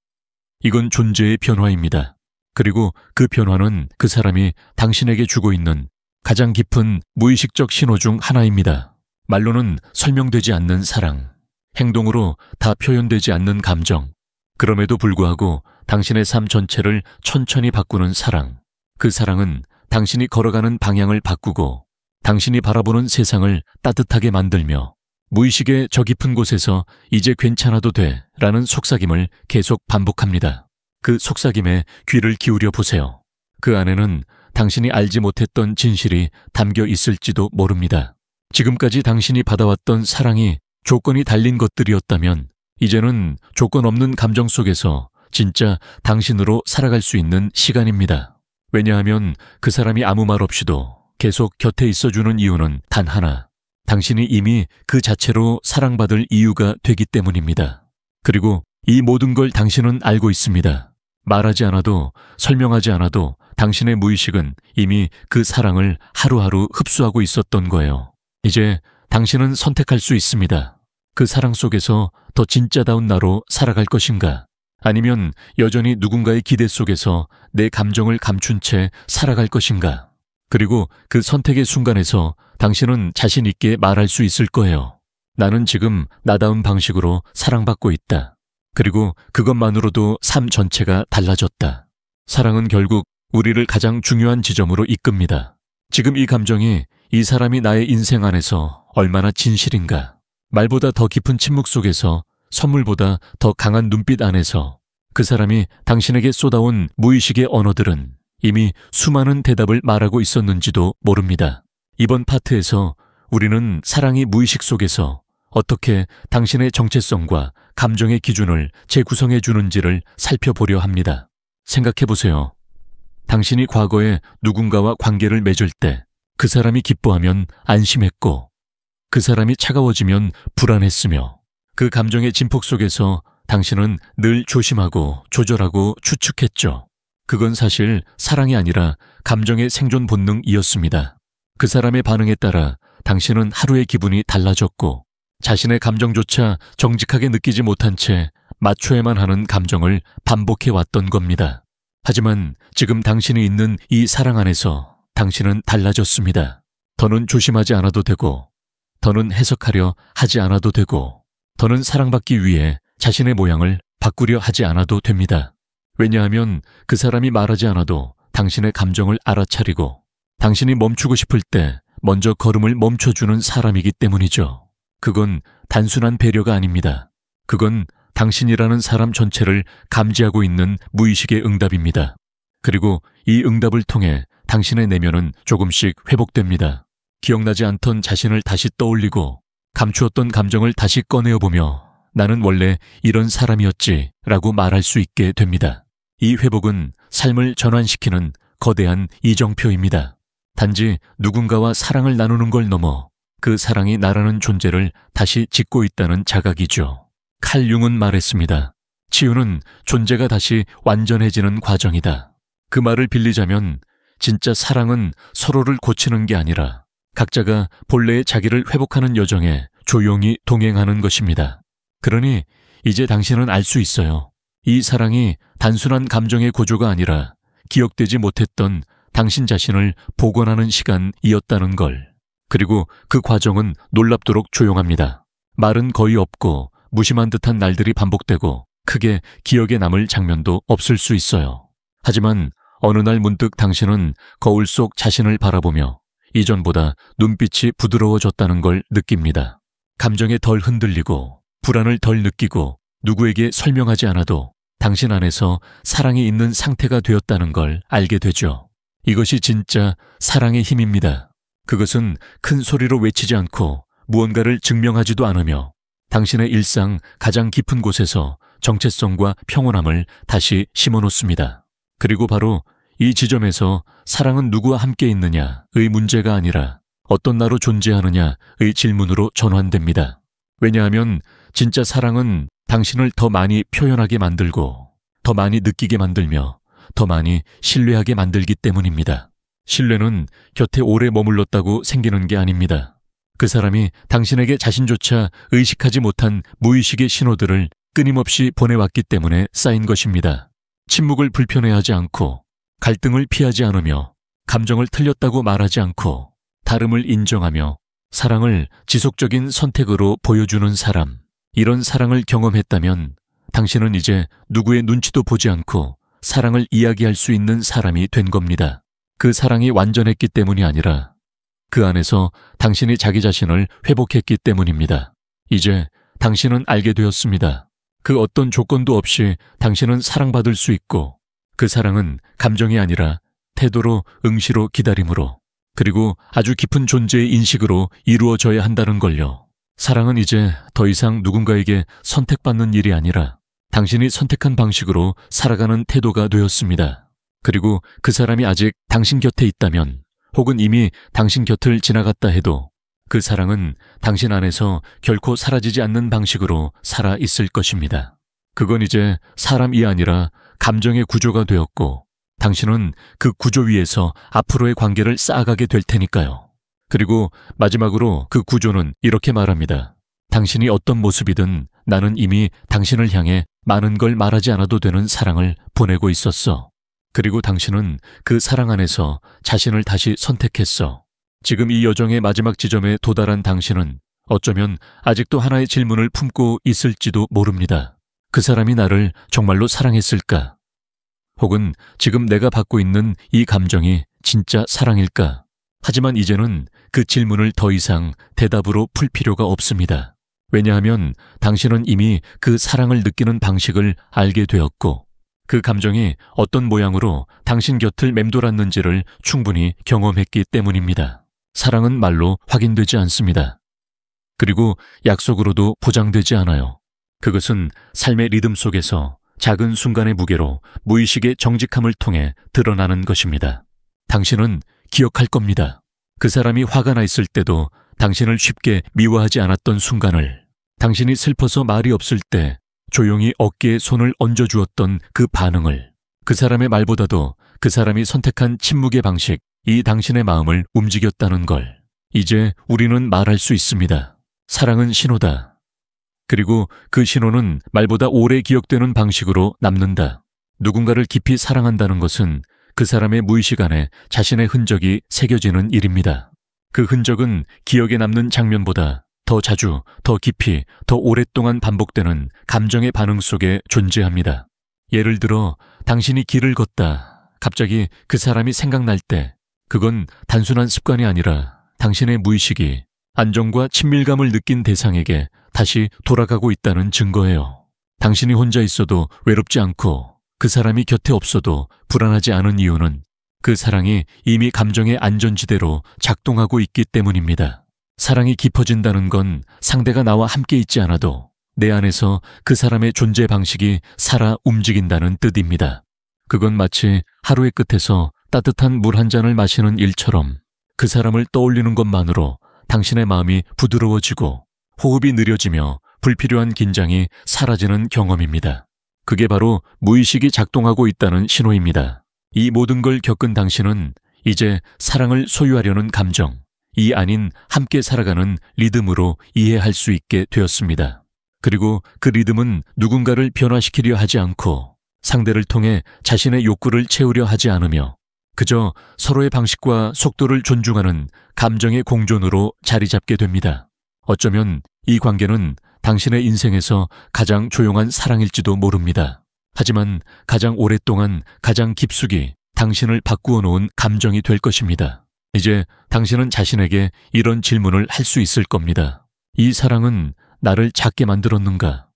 이건 존재의 변화입니다. 그리고 그 변화는 그 사람이 당신에게 주고 있는 가장 깊은 무의식적 신호 중 하나입니다. 말로는 설명되지 않는 사랑, 행동으로 다 표현되지 않는 감정, 그럼에도 불구하고 당신의 삶 전체를 천천히 바꾸는 사랑. 그 사랑은 당신이 걸어가는 방향을 바꾸고 당신이 바라보는 세상을 따뜻하게 만들며 무의식의 저 깊은 곳에서 이제 괜찮아도 돼 라는 속삭임을 계속 반복합니다. 그 속삭임에 귀를 기울여 보세요. 그 안에는 당신이 알지 못했던 진실이 담겨 있을지도 모릅니다. 지금까지 당신이 받아왔던 사랑이 조건이 달린 것들이었다면 이제는 조건 없는 감정 속에서 진짜 당신으로 살아갈 수 있는 시간입니다. 왜냐하면 그 사람이 아무 말 없이도 계속 곁에 있어주는 이유는 단 하나. 당신이 이미 그 자체로 사랑받을 이유가 되기 때문입니다. 그리고 이 모든 걸 당신은 알고 있습니다. 말하지 않아도 설명하지 않아도 당신의 무의식은 이미 그 사랑을 하루하루 흡수하고 있었던 거예요. 이제 당신은 선택할 수 있습니다. 그 사랑 속에서 더 진짜다운 나로 살아갈 것인가? 아니면 여전히 누군가의 기대 속에서 내 감정을 감춘 채 살아갈 것인가? 그리고 그 선택의 순간에서 당신은 자신 있게 말할 수 있을 거예요. 나는 지금 나다운 방식으로 사랑받고 있다. 그리고 그것만으로도 삶 전체가 달라졌다. 사랑은 결국 우리를 가장 중요한 지점으로 이끕니다. 지금 이 감정이 이 사람이 나의 인생 안에서 얼마나 진실인가? 말보다 더 깊은 침묵 속에서 선물보다 더 강한 눈빛 안에서 그 사람이 당신에게 쏟아온 무의식의 언어들은 이미 수많은 대답을 말하고 있었는지도 모릅니다. 이번 파트에서 우리는 사랑이 무의식 속에서 어떻게 당신의 정체성과 감정의 기준을 재구성해 주는지를 살펴보려 합니다. 생각해보세요. 당신이 과거에 누군가와 관계를 맺을 때 그 사람이 기뻐하면 안심했고 그 사람이 차가워지면 불안했으며 그 감정의 진폭 속에서 당신은 늘 조심하고 조절하고 추측했죠. 그건 사실 사랑이 아니라 감정의 생존 본능이었습니다. 그 사람의 반응에 따라 당신은 하루의 기분이 달라졌고 자신의 감정조차 정직하게 느끼지 못한 채 맞춰야만 하는 감정을 반복해 왔던 겁니다. 하지만 지금 당신이 있는 이 사랑 안에서 당신은 달라졌습니다. 더는 조심하지 않아도 되고 더는 해석하려 하지 않아도 되고 더는 사랑받기 위해 자신의 모양을 바꾸려 하지 않아도 됩니다. 왜냐하면 그 사람이 말하지 않아도 당신의 감정을 알아차리고 당신이 멈추고 싶을 때 먼저 걸음을 멈춰주는 사람이기 때문이죠. 그건 단순한 배려가 아닙니다. 그건 당신이라는 사람 전체를 감지하고 있는 무의식의 응답입니다. 그리고 이 응답을 통해 당신의 내면은 조금씩 회복됩니다. 기억나지 않던 자신을 다시 떠올리고 감추었던 감정을 다시 꺼내어보며 나는 원래 이런 사람이었지 라고 말할 수 있게 됩니다. 이 회복은 삶을 전환시키는 거대한 이정표입니다. 단지 누군가와 사랑을 나누는 걸 넘어 그 사랑이 나라는 존재를 다시 짓고 있다는 자각이죠. 칼 융은 말했습니다. 치유는 존재가 다시 완전해지는 과정이다. 그 말을 빌리자면 진짜 사랑은 서로를 고치는 게 아니라 각자가 본래의 자기를 회복하는 여정에 조용히 동행하는 것입니다. 그러니 이제 당신은 알 수 있어요. 이 사랑이 단순한 감정의 고조가 아니라 기억되지 못했던 당신 자신을 복원하는 시간이었다는 걸. 그리고 그 과정은 놀랍도록 조용합니다. 말은 거의 없고 무심한 듯한 날들이 반복되고 크게 기억에 남을 장면도 없을 수 있어요. 하지만 어느 날 문득 당신은 거울 속 자신을 바라보며 이전보다 눈빛이 부드러워졌다는 걸 느낍니다. 감정에 덜 흔들리고 불안을 덜 느끼고 누구에게 설명하지 않아도 당신 안에서 사랑이 있는 상태가 되었다는 걸 알게 되죠. 이것이 진짜 사랑의 힘입니다. 그것은 큰 소리로 외치지 않고 무언가를 증명하지도 않으며 당신의 일상 가장 깊은 곳에서 정체성과 평온함을 다시 심어놓습니다. 그리고 바로 이 지점에서 사랑은 누구와 함께 있느냐의 문제가 아니라 어떤 나로 존재하느냐의 질문으로 전환됩니다. 왜냐하면 진짜 사랑은 당신을 더 많이 표현하게 만들고 더 많이 느끼게 만들며 더 많이 신뢰하게 만들기 때문입니다. 신뢰는 곁에 오래 머물렀다고 생기는 게 아닙니다. 그 사람이 당신에게 자신조차 의식하지 못한 무의식의 신호들을 끊임없이 보내왔기 때문에 쌓인 것입니다. 침묵을 불편해하지 않고 갈등을 피하지 않으며 감정을 틀렸다고 말하지 않고 다름을 인정하며 사랑을 지속적인 선택으로 보여주는 사람. 이런 사랑을 경험했다면 당신은 이제 누구의 눈치도 보지 않고 사랑을 이야기할 수 있는 사람이 된 겁니다. 그 사랑이 완전했기 때문이 아니라 그 안에서 당신이 자기 자신을 회복했기 때문입니다. 이제 당신은 알게 되었습니다. 그 어떤 조건도 없이 당신은 사랑받을 수 있고 그 사랑은 감정이 아니라 태도로, 응시로, 기다림으로 그리고 아주 깊은 존재의 인식으로 이루어져야 한다는 걸요. 사랑은 이제 더 이상 누군가에게 선택받는 일이 아니라 당신이 선택한 방식으로 살아가는 태도가 되었습니다. 그리고 그 사람이 아직 당신 곁에 있다면 혹은 이미 당신 곁을 지나갔다 해도 그 사랑은 당신 안에서 결코 사라지지 않는 방식으로 살아 있을 것입니다. 그건 이제 사람이 아니라 감정의 구조가 되었고 당신은 그 구조 위에서 앞으로의 관계를 쌓아가게 될 테니까요. 그리고 마지막으로 그 구조는 이렇게 말합니다. 당신이 어떤 모습이든 나는 이미 당신을 향해 많은 걸 말하지 않아도 되는 사랑을 보내고 있었어. 그리고 당신은 그 사랑 안에서 자신을 다시 선택했어. 지금 이 여정의 마지막 지점에 도달한 당신은 어쩌면 아직도 하나의 질문을 품고 있을지도 모릅니다. 그 사람이 나를 정말로 사랑했을까? 혹은 지금 내가 받고 있는 이 감정이 진짜 사랑일까? 하지만 이제는 그 질문을 더 이상 대답으로 풀 필요가 없습니다. 왜냐하면 당신은 이미 그 사랑을 느끼는 방식을 알게 되었고 그 감정이 어떤 모양으로 당신 곁을 맴돌았는지를 충분히 경험했기 때문입니다. 사랑은 말로 확인되지 않습니다. 그리고 약속으로도 보장되지 않아요. 그것은 삶의 리듬 속에서 작은 순간의 무게로 무의식의 정직함을 통해 드러나는 것입니다. 당신은 기억할 겁니다. 그 사람이 화가 나 있을 때도 당신을 쉽게 미워하지 않았던 순간을, 당신이 슬퍼서 말이 없을 때 조용히 어깨에 손을 얹어주었던 그 반응을, 그 사람의 말보다도 그 사람이 선택한 침묵의 방식, 이 당신의 마음을 움직였다는 걸. 이제 우리는 말할 수 있습니다. 사랑은 신호다. 그리고 그 신호는 말보다 오래 기억되는 방식으로 남는다. 누군가를 깊이 사랑한다는 것은 그 사람의 무의식 안에 자신의 흔적이 새겨지는 일입니다. 그 흔적은 기억에 남는 장면보다 더 자주, 더 깊이, 더 오랫동안 반복되는 감정의 반응 속에 존재합니다. 예를 들어 당신이 길을 걷다 갑자기 그 사람이 생각날 때 그건 단순한 습관이 아니라 당신의 무의식이 안정과 친밀감을 느낀 대상에게 다시 돌아가고 있다는 증거예요. 당신이 혼자 있어도 외롭지 않고 그 사람이 곁에 없어도 불안하지 않은 이유는 그 사랑이 이미 감정의 안전지대로 작동하고 있기 때문입니다. 사랑이 깊어진다는 건 상대가 나와 함께 있지 않아도 내 안에서 그 사람의 존재 방식이 살아 움직인다는 뜻입니다. 그건 마치 하루의 끝에서 따뜻한 물 한 잔을 마시는 일처럼 그 사람을 떠올리는 것만으로 당신의 마음이 부드러워지고 호흡이 느려지며 불필요한 긴장이 사라지는 경험입니다. 그게 바로 무의식이 작동하고 있다는 신호입니다. 이 모든 걸 겪은 당신은 이제 사랑을 소유하려는 감정, 이 아닌 함께 살아가는 리듬으로 이해할 수 있게 되었습니다. 그리고 그 리듬은 누군가를 변화시키려 하지 않고 상대를 통해 자신의 욕구를 채우려 하지 않으며 그저 서로의 방식과 속도를 존중하는 감정의 공존으로 자리 잡게 됩니다. 어쩌면 이 관계는 당신의 인생에서 가장 조용한 사랑일지도 모릅니다. 하지만 가장 오랫동안 가장 깊숙이 당신을 바꾸어 놓은 감정이 될 것입니다. 이제 당신은 자신에게 이런 질문을 할 수 있을 겁니다. 이 사랑은 나를 작게 만들었는가?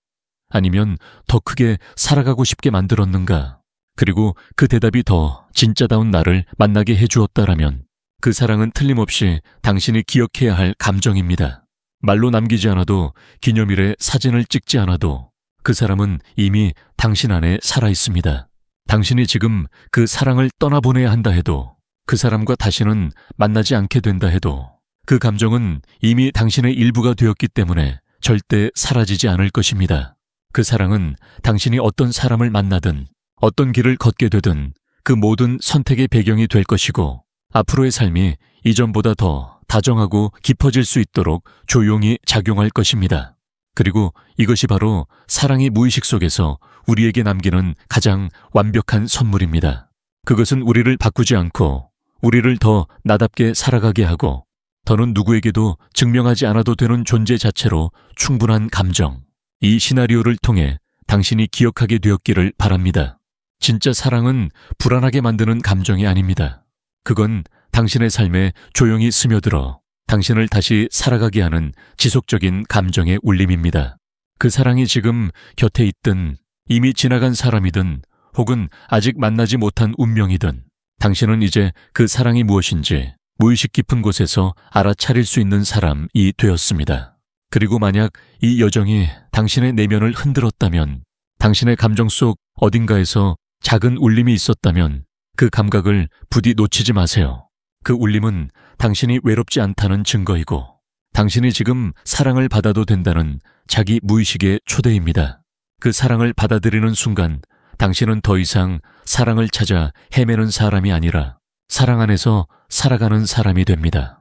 아니면 더 크게 살아가고 싶게 만들었는가? 그리고 그 대답이 더 진짜다운 나를 만나게 해주었다라면 그 사랑은 틀림없이 당신이 기억해야 할 감정입니다. 말로 남기지 않아도 기념일에 사진을 찍지 않아도 그 사람은 이미 당신 안에 살아있습니다. 당신이 지금 그 사랑을 떠나보내야 한다 해도 그 사람과 다시는 만나지 않게 된다 해도 그 감정은 이미 당신의 일부가 되었기 때문에 절대 사라지지 않을 것입니다. 그 사랑은 당신이 어떤 사람을 만나든 어떤 길을 걷게 되든 그 모든 선택의 배경이 될 것이고 앞으로의 삶이 이전보다 더 다정하고 깊어질 수 있도록 조용히 작용할 것입니다. 그리고 이것이 바로 사랑의 무의식 속에서 우리에게 남기는 가장 완벽한 선물입니다. 그것은 우리를 바꾸지 않고 우리를 더 나답게 살아가게 하고 더는 누구에게도 증명하지 않아도 되는 존재 자체로 충분한 감정. 이 시나리오를 통해 당신이 기억하게 되었기를 바랍니다. 진짜 사랑은 불안하게 만드는 감정이 아닙니다. 그건 당신의 삶에 조용히 스며들어 당신을 다시 살아가게 하는 지속적인 감정의 울림입니다. 그 사랑이 지금 곁에 있든 이미 지나간 사람이든 혹은 아직 만나지 못한 운명이든 당신은 이제 그 사랑이 무엇인지 무의식 깊은 곳에서 알아차릴 수 있는 사람이 되었습니다. 그리고 만약 이 여정이 당신의 내면을 흔들었다면, 당신의 감정 속 어딘가에서 작은 울림이 있었다면 그 감각을 부디 놓치지 마세요. 그 울림은 당신이 외롭지 않다는 증거이고 당신이 지금 사랑을 받아도 된다는 자기 무의식의 초대입니다. 그 사랑을 받아들이는 순간 당신은 더 이상 사랑을 찾아 헤매는 사람이 아니라 사랑 안에서 살아가는 사람이 됩니다.